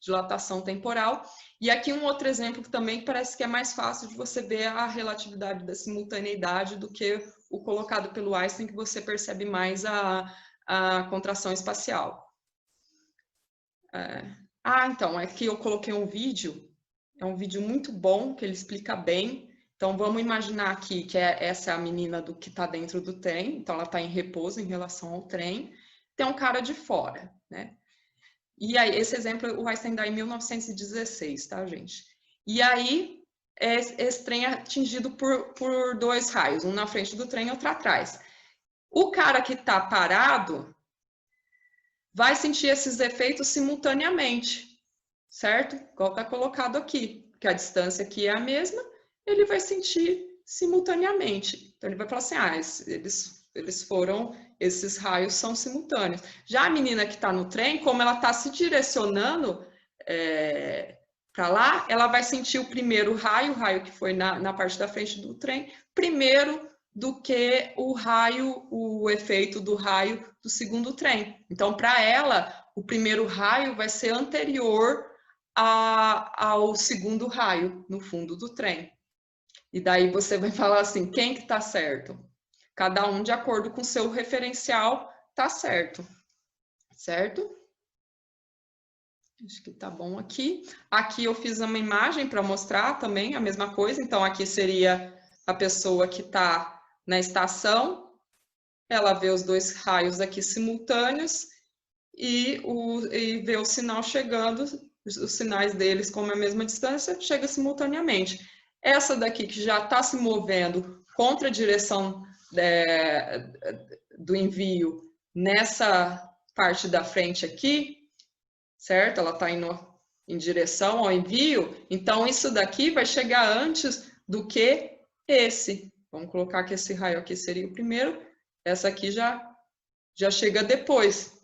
dilatação temporal. E aqui um outro exemplo que também parece que é mais fácil de você ver a relatividade da simultaneidade do que o colocado pelo Einstein, que você percebe mais a contração espacial. Então, aqui eu coloquei um vídeo, é um vídeo muito bom, que ele explica bem. Então, vamos imaginar aqui que essa é a menina que está dentro do trem, então ela está em repouso em relação ao trem. Tem um cara de fora, né? E aí, esse exemplo o Einstein dá em 1916, tá, gente? E aí, esse trem é atingido por 2 raios, um na frente do trem e outro atrás. O cara que está parado vai sentir esses efeitos simultaneamente, certo? Igual está colocado aqui, que a distância aqui é a mesma, ele vai sentir simultaneamente. Então, ele vai falar assim, esses raios são simultâneos. Já a menina que está no trem, como ela está se direcionando para lá, ela vai sentir o primeiro raio, o raio que foi na parte da frente do trem, primeiro do que o efeito do raio do segundo trem. Então, para ela, o primeiro raio vai ser anterior ao segundo raio no fundo do trem. E daí você vai falar assim, quem que está certo? Cada um de acordo com o seu referencial está certo, certo? Acho que tá bom aqui. Aqui eu fiz uma imagem para mostrar também a mesma coisa. Então, aqui seria a pessoa que está na estação. Ela vê os 2 raios aqui simultâneos e vê o sinal chegando, os sinais deles, como é a mesma distância, chega simultaneamente. Essa daqui que já está se movendo contra a direção do envio nessa parte da frente aqui, certo? Ela está indo em direção ao envio, então isso daqui vai chegar antes do que esse. Vamos colocar que esse raio aqui seria o primeiro, essa aqui já chega depois.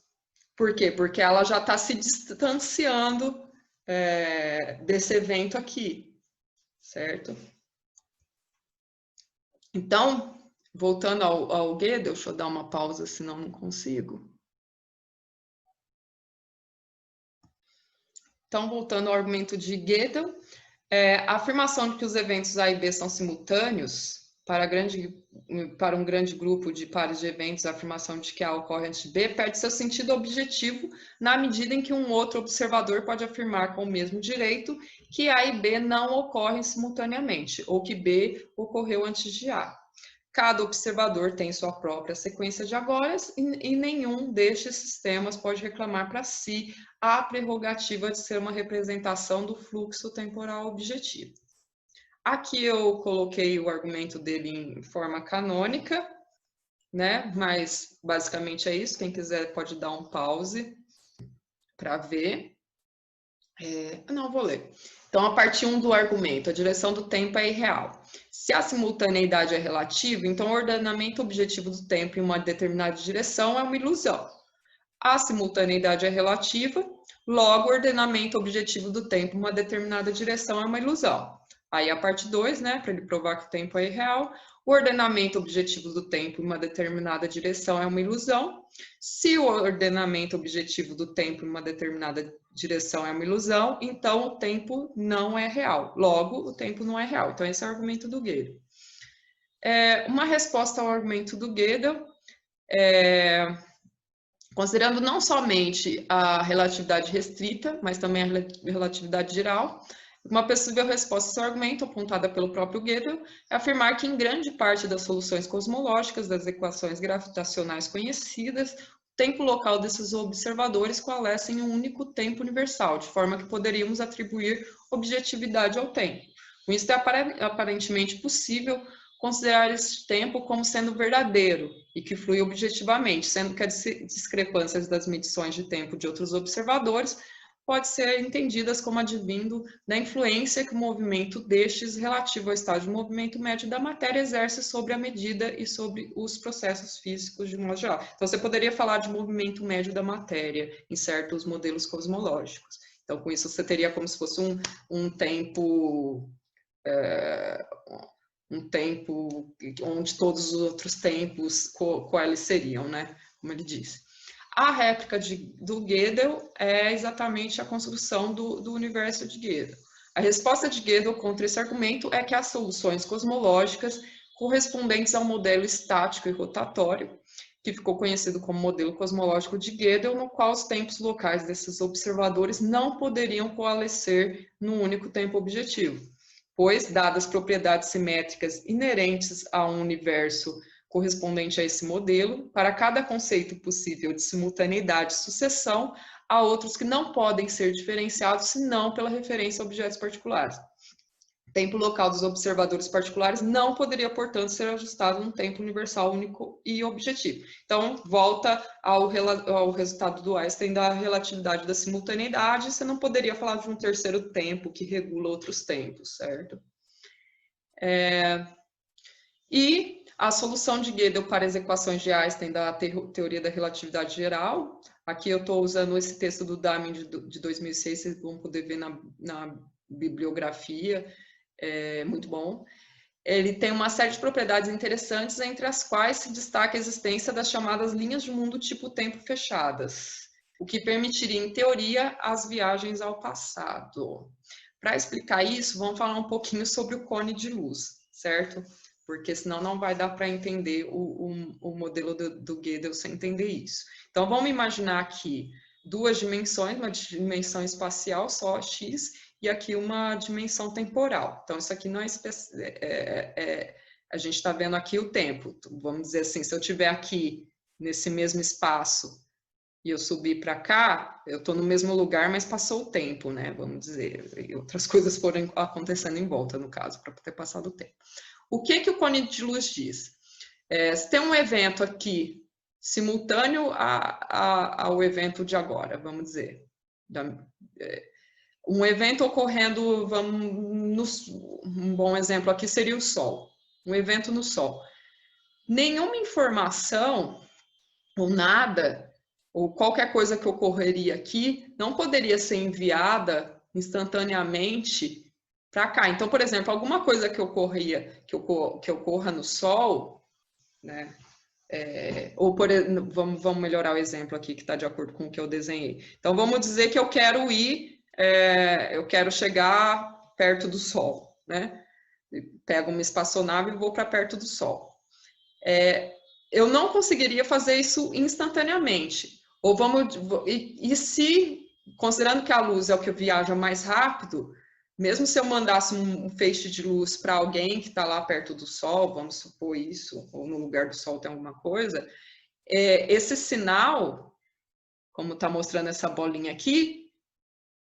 Por quê? Porque ela já está se distanciando desse evento aqui, certo? Então, voltando ao Gödel, deixa eu dar uma pausa, senão não consigo. Então, voltando ao argumento de Gödel, a afirmação de que os eventos A e B são simultâneos, para um grande grupo de pares de eventos, a afirmação de que A ocorre antes de B perde seu sentido objetivo na medida em que um outro observador pode afirmar com o mesmo direito que A e B não ocorrem simultaneamente, ou que B ocorreu antes de A. Cada observador tem sua própria sequência de agóras e nenhum destes sistemas pode reclamar para si a prerrogativa de ser uma representação do fluxo temporal objetivo. Aqui eu coloquei o argumento dele em forma canônica, né? Mas basicamente é isso. Quem quiser pode dar um pause para ver. Não, vou ler. Então, a parte 1 do argumento, a direção do tempo é irreal. Se a simultaneidade é relativa, então o ordenamento objetivo do tempo em uma determinada direção é uma ilusão. A simultaneidade é relativa, logo o ordenamento objetivo do tempo em uma determinada direção é uma ilusão. Aí a parte 2, né, para ele provar que o tempo é irreal, o ordenamento objetivo do tempo em uma determinada direção é uma ilusão. Se o ordenamento objetivo do tempo em uma determinada direção é uma ilusão, então o tempo não é real. Logo, o tempo não é real. Então, esse é o argumento do Gödel. Uma resposta ao argumento do Gödel, considerando não somente a relatividade restrita, mas também a relatividade geral, uma possível resposta a esse argumento, apontada pelo próprio Gödel, é afirmar que em grande parte das soluções cosmológicas das equações gravitacionais conhecidas, tempo local desses observadores coalescem em um único tempo universal, de forma que poderíamos atribuir objetividade ao tempo. Com isso, é aparentemente possível considerar esse tempo como sendo verdadeiro e que flui objetivamente, sendo que as discrepâncias das medições de tempo de outros observadores pode ser entendidas como advindo da influência que o movimento destes relativo ao estado de movimento médio da matéria exerce sobre a medida e sobre os processos físicos de modo geral. Então, você poderia falar de movimento médio da matéria em certos modelos cosmológicos. Então, com isso, você teria como se fosse um tempo onde todos os outros tempos quais seriam, né? Como ele disse. A réplica do Gödel é exatamente a construção do universo de Gödel. A resposta de Gödel contra esse argumento é que as soluções cosmológicas correspondentes ao modelo estático e rotatório, que ficou conhecido como modelo cosmológico de Gödel, no qual os tempos locais desses observadores não poderiam coalescer num único tempo objetivo, pois, dadas propriedades simétricas inerentes a um universo correspondente a esse modelo, para cada conceito possível de simultaneidade e sucessão, há outros que não podem ser diferenciados senão pela referência a objetos particulares. O tempo local dos observadores particulares não poderia, portanto, ser ajustado num tempo universal único e objetivo. Então, volta ao resultado do Einstein da relatividade da simultaneidade, você não poderia falar de um terceiro tempo que regula outros tempos, certo? E a solução de Gödel para as equações de Einstein da teoria da relatividade geral, aqui eu estou usando esse texto do Dahmen de 2006, vocês vão poder ver na bibliografia, é muito bom. Ele tem uma série de propriedades interessantes, entre as quais se destaca a existência das chamadas linhas de mundo tipo tempo fechadas, o que permitiria, em teoria, as viagens ao passado. Para explicar isso, vamos falar um pouquinho sobre o cone de luz, certo? Porque senão não vai dar para entender o modelo do Gödel sem entender isso. Então, vamos imaginar aqui duas dimensões, uma dimensão espacial só, x, e aqui uma dimensão temporal. Então, isso aqui não é... a gente está vendo aqui o tempo. Vamos dizer assim, se eu estiver aqui nesse mesmo espaço e eu subir para cá, eu estou no mesmo lugar, mas passou o tempo, né? Vamos dizer, e outras coisas foram acontecendo em volta, no caso, para ter passado o tempo. O que o cone de luz diz? Se tem um evento aqui simultâneo ao evento de agora, vamos dizer, um evento ocorrendo, um bom exemplo aqui seria o Sol, um evento no Sol. Nenhuma informação ou nada, ou qualquer coisa que ocorreria aqui, não poderia ser enviada instantaneamente para cá. Então, por exemplo, alguma coisa que ocorra no Sol, né? Vamos melhorar o exemplo aqui que está de acordo com o que eu desenhei. Então, vamos dizer que eu quero chegar perto do Sol, né? Pego uma espaçonave e vou para perto do Sol. Eu não conseguiria fazer isso instantaneamente. Se, considerando que a luz é o que viaja mais rápido, mesmo se eu mandasse um feixe de luz para alguém que está lá perto do Sol, vamos supor isso, ou no lugar do Sol tem alguma coisa, esse sinal, como está mostrando essa bolinha aqui,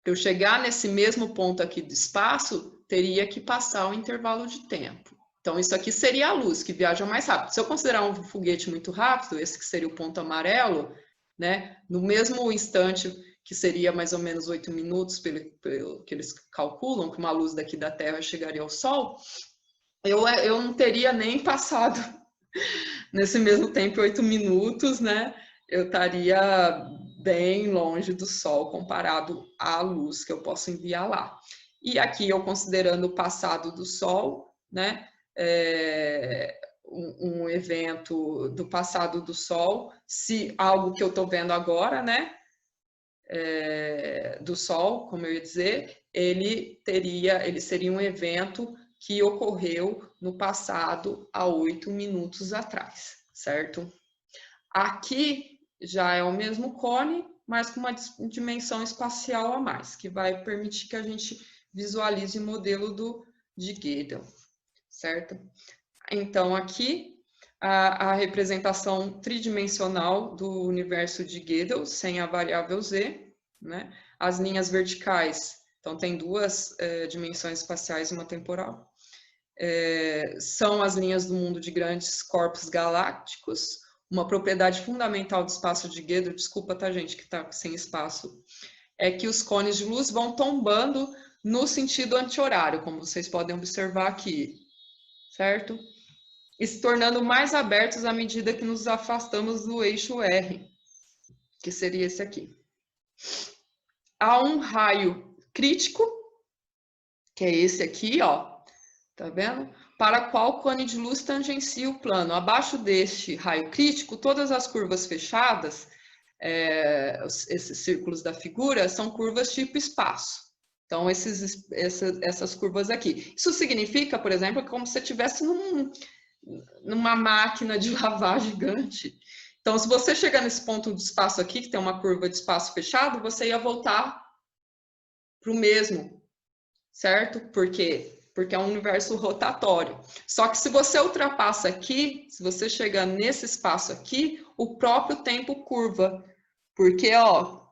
para eu chegar nesse mesmo ponto aqui do espaço, teria que passar um intervalo de tempo. Então, isso aqui seria a luz, que viaja mais rápido. Se eu considerar um foguete muito rápido, esse que seria o ponto amarelo, né, no mesmo instante, que seria mais ou menos 8 minutos, pelo que eles calculam, que uma luz daqui da Terra chegaria ao Sol, eu não teria nem passado nesse mesmo tempo 8 minutos, né? Eu estaria bem longe do Sol comparado à luz que eu posso enviar lá. E aqui eu considerando o passado do Sol, né? Um evento do passado do Sol, se algo que eu estou vendo agora, né? Do Sol, como eu ia dizer, ele seria um evento que ocorreu no passado há 8 minutos atrás, certo? Aqui já é o mesmo cone, mas com uma dimensão espacial a mais, que vai permitir que a gente visualize o modelo de Gödel, certo? Então, aqui a representação tridimensional do universo de Gödel, sem a variável z, né? As linhas verticais, então tem duas dimensões espaciais e uma temporal. São as linhas do mundo de grandes corpos galácticos. Uma propriedade fundamental do espaço de Gödel, desculpa, tá, gente, que está sem espaço, é que os cones de luz vão tombando no sentido anti-horário, como vocês podem observar aqui, certo? E se tornando mais abertos à medida que nos afastamos do eixo R, que seria esse aqui. Há um raio crítico, que é esse aqui, ó, tá vendo? Para qual o cone de luz tangencia o plano. Abaixo deste raio crítico, todas as curvas fechadas, esses círculos da figura, são curvas tipo espaço. Então, essas curvas aqui. Isso significa, por exemplo, que como se você estivesse numa máquina de lavar gigante. Então, se você chegar nesse ponto de espaço aqui, que tem uma curva de espaço fechado, você ia voltar para o mesmo, certo? Por quê? Porque é um universo rotatório. Só que se você ultrapassa aqui, se você chegar nesse espaço aqui, o próprio tempo curva. Porque, ó,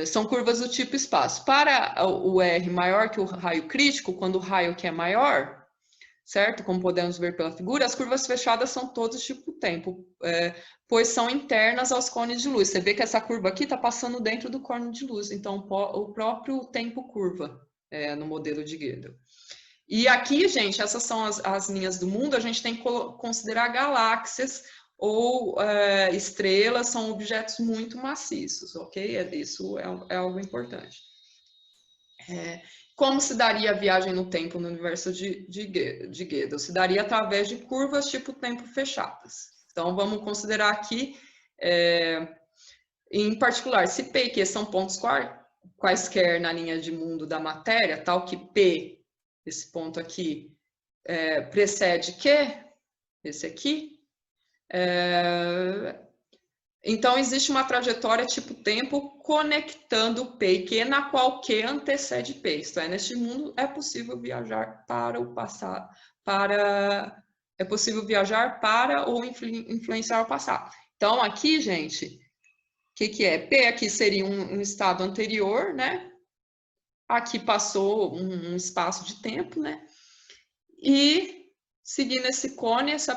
são curvas do tipo espaço. Para o R maior que o raio crítico, quando o raio aqui é maior, certo? Como podemos ver pela figura, as curvas fechadas são todas tipo tempo, pois são internas aos cones de luz. Você vê que essa curva aqui está passando dentro do cone de luz, então o próprio tempo curva no modelo de Gödel. E aqui, gente, essas são as linhas do mundo, a gente tem que considerar galáxias ou estrelas, são objetos muito maciços, ok? Isso é algo importante. Como se daria a viagem no tempo no universo de Gödel? Se daria através de curvas tipo tempo fechadas. Então, vamos considerar aqui, em particular, se P e Q são pontos quaisquer na linha de mundo da matéria, tal que P, esse ponto aqui, precede Q, esse aqui, então existe uma trajetória tipo tempo conectando P e Q, na qual Q antecede P. Isto é, neste mundo é possível viajar para o passado, é possível viajar para ou influenciar o passado. Então aqui, gente, o que é? P aqui seria um estado anterior, né? Aqui passou um espaço de tempo, né? E seguindo esse cone, essa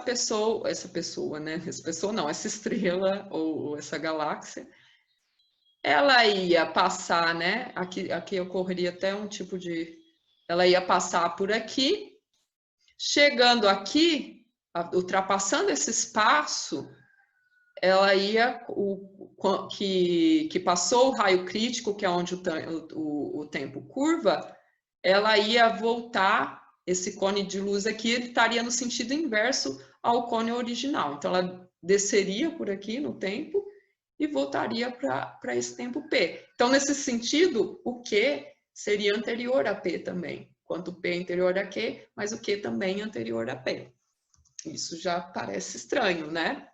estrela ou essa galáxia, ela ia passar, né? Aqui ocorreria até um tipo de... Ela ia passar por aqui, chegando aqui, ultrapassando esse espaço, ela ia... que passou o raio crítico, que é onde o tempo curva, ela ia voltar... Esse cone de luz aqui, ele estaria no sentido inverso ao cone original. Então, ela desceria por aqui no tempo e voltaria para esse tempo P. Então, nesse sentido, o Q seria anterior a P também. Enquanto P é anterior a Q, mas o Q também é anterior a P. Isso já parece estranho, né?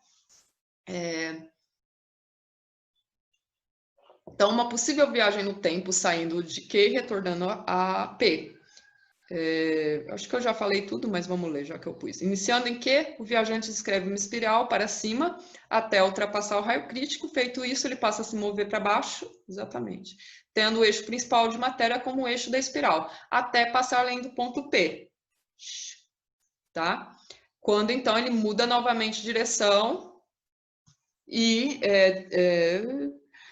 Então, uma possível viagem no tempo saindo de Q e retornando a P. Acho que eu já falei tudo, mas vamos ler, já que eu pus. Iniciando em Q, o viajante escreve uma espiral para cima até ultrapassar o raio crítico. Feito isso, ele passa a se mover para baixo, exatamente, tendo o eixo principal de matéria como o eixo da espiral, até passar além do ponto P. Tá? Quando, então, ele muda novamente de direção e...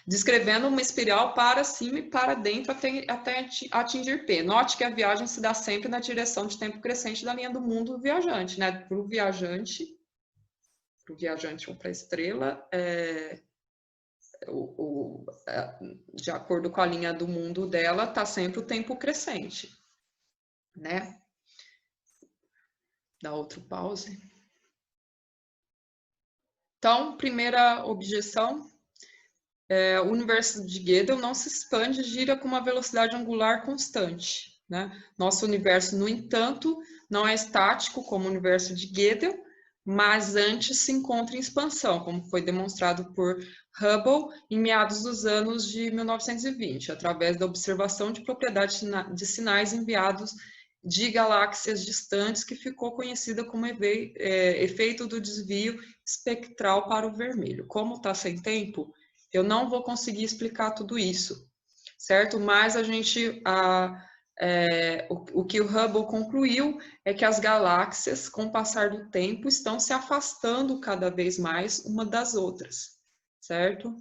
descrevendo uma espiral para cima e para dentro até atingir P. Note que a viagem se dá sempre na direção de tempo crescente da linha do mundo do viajante, né? Para o viajante ou para a estrela, de acordo com a linha do mundo dela, está sempre o tempo crescente, né? Dá outro pause. Então, primeira objeção. O universo de Gödel não se expande, gira com uma velocidade angular constante, né? Nosso universo, no entanto, não é estático como o universo de Gödel, mas antes se encontra em expansão, como foi demonstrado por Hubble em meados dos anos de 1920, através da observação de propriedades de sinais enviados de galáxias distantes, que ficou conhecida como efeito do desvio espectral para o vermelho. Como está sem tempo, eu não vou conseguir explicar tudo isso, certo? Mas o que o Hubble concluiu é que as galáxias, com o passar do tempo, estão se afastando cada vez mais uma das outras, certo?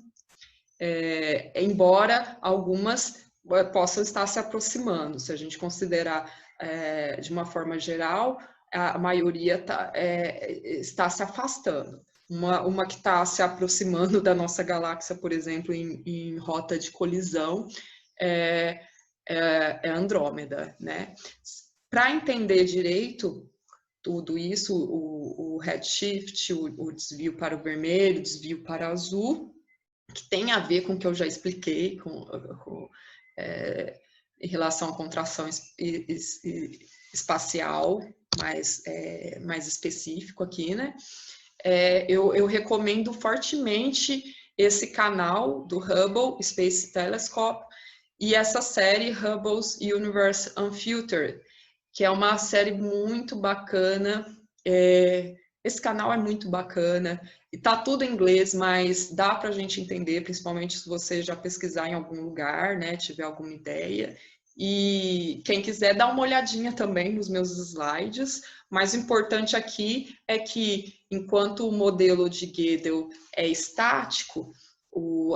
Embora algumas possam estar se aproximando, se a gente considerar de uma forma geral, a maioria está se afastando. Uma que está se aproximando da nossa galáxia, por exemplo, em rota de colisão, é Andrômeda, né? Para entender direito tudo isso, o redshift, o desvio para o vermelho, o desvio para o azul, que tem a ver com o que eu já expliquei em relação à contração espacial, mais específico aqui, né? Eu recomendo fortemente esse canal do Hubble Space Telescope e essa série Hubble's Universe Unfiltered, que é uma série muito bacana. Esse canal é muito bacana, e tá tudo em inglês, mas dá para a gente entender, principalmente se você já pesquisar em algum lugar, né, tiver alguma ideia. E quem quiser dar uma olhadinha também nos meus slides, mas o importante aqui é que, enquanto o modelo de Gödel é estático,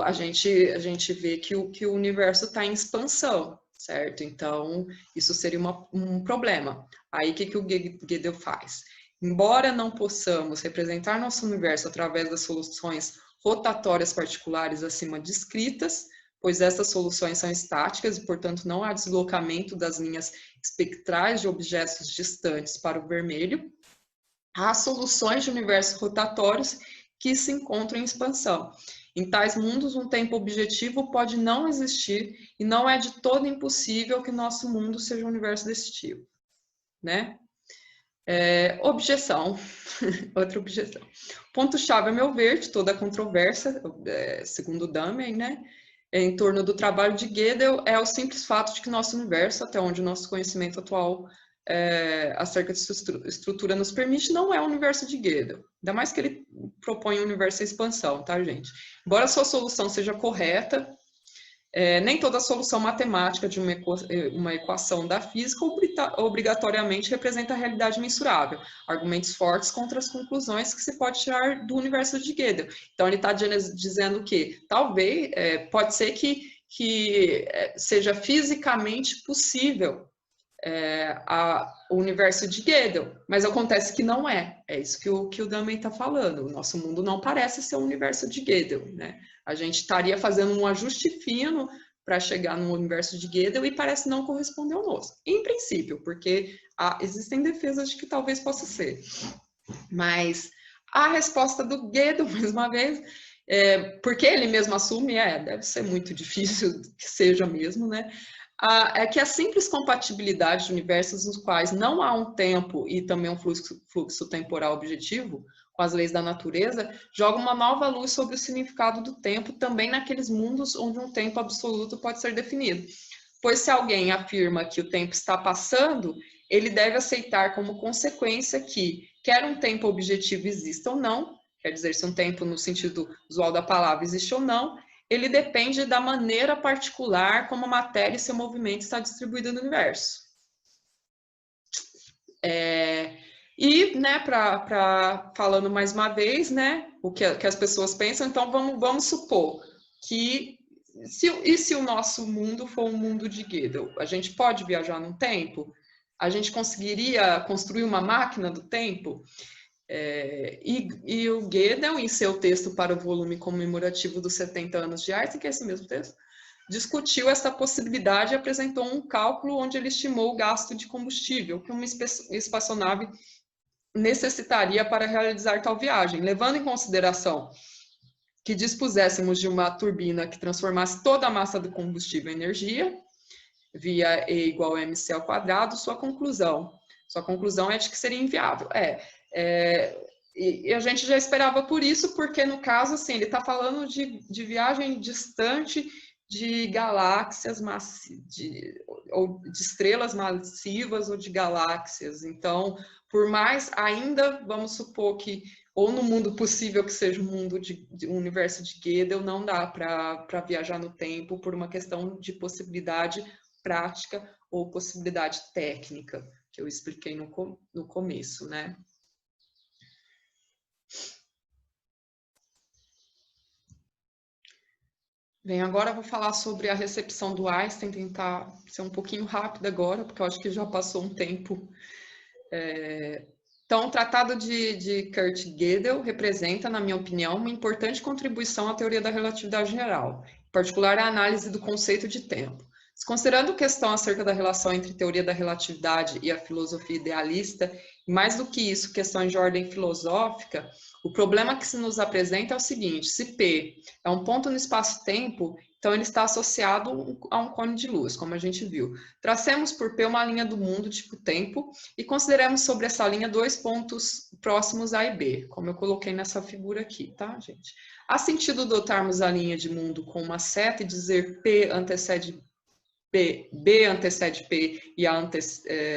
a gente vê que o universo está em expansão, certo? Então, isso seria um problema. Aí, o que o Gödel faz? Embora não possamos representar nosso universo através das soluções rotatórias particulares acima descritas, pois essas soluções são estáticas e, portanto, não há deslocamento das linhas espectrais de objetos distantes para o vermelho, há soluções de universos rotatórios que se encontram em expansão. Em tais mundos, um tempo objetivo pode não existir e não é de todo impossível que nosso mundo seja um universo desse tipo, né? Objeção, outra objeção. Ponto-chave, a meu ver, de toda a controvérsia, segundo Dahmer, né, em torno do trabalho de Gödel, é o simples fato de que nosso universo, até onde o nosso conhecimento atual acerca de sua estrutura nos permite, não é o universo de Gödel. Ainda mais que ele propõe um universo em expansão, tá, gente? Embora a sua solução seja correta, nem toda solução matemática de uma equação da física obrigatoriamente representa a realidade mensurável. Argumentos fortes contra as conclusões que se pode tirar do universo de Gödel. Então, ele está dizendo que talvez, pode ser que seja fisicamente possível o universo de Gödel, mas acontece que não é. É isso que o Dahmer está falando. O nosso mundo não parece ser um universo de Gödel, né? A gente estaria fazendo um ajuste fino para chegar no universo de Gödel e parece não corresponder ao nosso. Em princípio, porque existem defesas de que talvez possa ser. Mas a resposta do Gödel, mais uma vez, porque ele mesmo assume, deve ser muito difícil que seja mesmo, né? É que a simples compatibilidade de universos nos quais não há um tempo e também um fluxo temporal objetivo, com as leis da natureza, joga uma nova luz sobre o significado do tempo também naqueles mundos onde um tempo absoluto pode ser definido. Pois se alguém afirma que o tempo está passando, ele deve aceitar como consequência que, quer um tempo objetivo exista ou não, quer dizer, se um tempo no sentido usual da palavra existe ou não, ele depende da maneira particular como a matéria e seu movimento está distribuído no universo. E, né, falando mais uma vez, né, o que as pessoas pensam, então vamos supor que, se o nosso mundo for um mundo de Gödel, a gente pode viajar no tempo? A gente conseguiria construir uma máquina do tempo? E o Gödel, em seu texto para o volume comemorativo dos 70 anos de Einstein, que é esse mesmo texto, discutiu essa possibilidade e apresentou um cálculo onde ele estimou o gasto de combustível que uma espaçonave necessitaria para realizar tal viagem, levando em consideração que dispuséssemos de uma turbina que transformasse toda a massa do combustível em energia, via E igual a mc ao quadrado. Sua conclusão é de que seria inviável. E a gente já esperava por isso, porque no caso, assim, ele está falando de viagem distante de galáxias ou de estrelas massivas ou de galáxias. Então, por mais ainda, vamos supor que, ou no mundo possível que seja o mundo de um universo de Gödel, não dá para viajar no tempo por uma questão de possibilidade prática ou possibilidade técnica, que eu expliquei no começo, né? Bem, agora eu vou falar sobre a recepção do Einstein, tentar ser um pouquinho rápida agora, porque eu acho que já passou um tempo. Então, o Tratado de Kurt Gödel representa, na minha opinião, uma importante contribuição à teoria da relatividade geral, em particular a análise do conceito de tempo. Considerando questão acerca da relação entre teoria da relatividade e a filosofia idealista, e mais do que isso, questões de ordem filosófica, o problema que se nos apresenta é o seguinte: se P é um ponto no espaço-tempo, então ele está associado a um cone de luz, como a gente viu. Tracemos por P uma linha do mundo, tipo tempo, e consideremos sobre essa linha dois pontos próximos A e B, como eu coloquei nessa figura aqui, tá, gente? Há sentido dotarmos a linha de mundo com uma seta e dizer P antecede P, B antecede P e A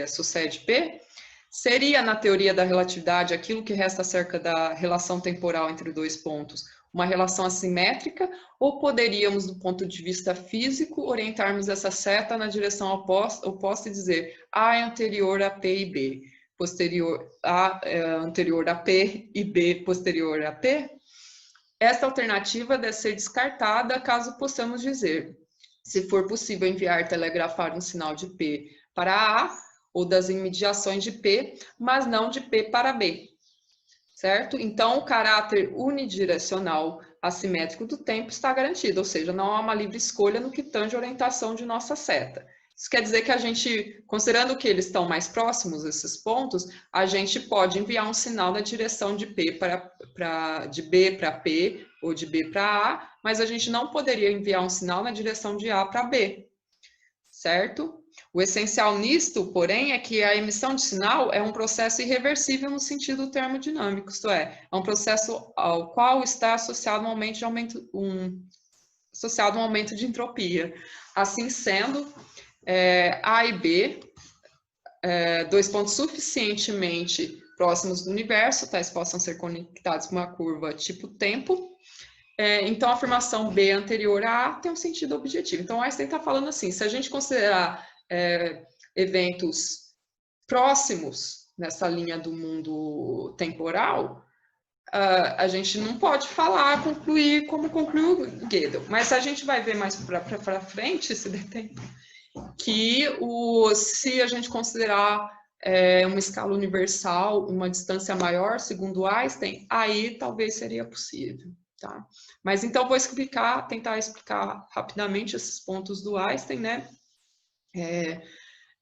sucede P? Seria, na teoria da relatividade, aquilo que resta acerca da relação temporal entre dois pontos, uma relação assimétrica, ou poderíamos, do ponto de vista físico, orientarmos essa seta na direção oposta e dizer A é anterior a P e B, A é anterior a P e B posterior a P? Esta alternativa deve ser descartada caso possamos dizer: se for possível enviar telegrafar um sinal de P para A, ou das imediações de P, mas não de P para B, certo? Então, o caráter unidirecional assimétrico do tempo está garantido, ou seja, não há uma livre escolha no que tange a orientação de nossa seta. Isso quer dizer que a gente, considerando que eles estão mais próximos, esses pontos, a gente pode enviar um sinal na direção de B para P ou de B para A, mas a gente não poderia enviar um sinal na direção de A para B, certo? O essencial nisto, porém, é que a emissão de sinal é um processo irreversível no sentido termodinâmico, isto é um processo ao qual está associado um aumento de entropia. Assim sendo, A e B, dois pontos suficientemente próximos do universo, tais possam ser conectados com uma curva tipo tempo. Então, a afirmação B anterior a A tem um sentido objetivo. Então, Einstein está falando assim: se a gente considerar eventos próximos nessa linha do mundo temporal, a gente não pode concluir como concluiu Gödel. Mas a gente vai ver mais para frente, se der tempo, que se a gente considerar uma escala universal, uma distância maior, segundo Einstein, aí talvez seria possível. Tá? Mas então vou tentar explicar rapidamente esses pontos do Einstein, né?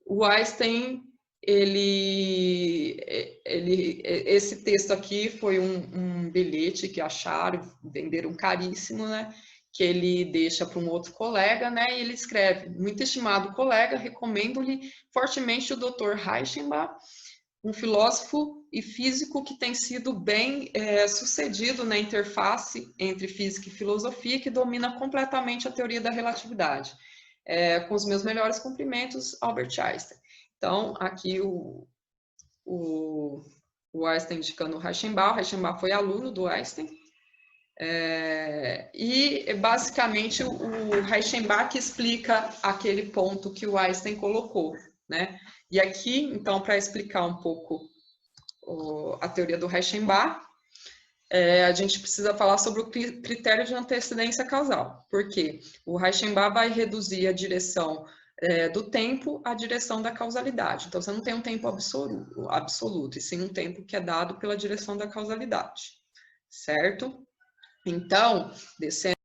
O Einstein, esse texto aqui foi um bilhete que acharam, venderam caríssimo, né? Que ele deixa para um outro colega, né? E ele escreve: muito estimado colega, recomendo-lhe fortemente o Dr. Reichenbach, um filósofo e físico que tem sido bem sucedido na interface entre física e filosofia, que domina completamente a teoria da relatividade. Com os meus melhores cumprimentos, Albert Einstein. Então, aqui o Einstein indicando o Reichenbach foi aluno do Einstein, e basicamente o Reichenbach explica aquele ponto que o Einstein colocou, né? E aqui, então, para explicar um pouco a teoria do Reichenbach, a gente precisa falar sobre o critério de antecedência causal, porque o Reichenbach vai reduzir a direção do tempo à direção da causalidade. Então, você não tem um tempo absoluto, e sim um tempo que é dado pela direção da causalidade, certo? Então, descendo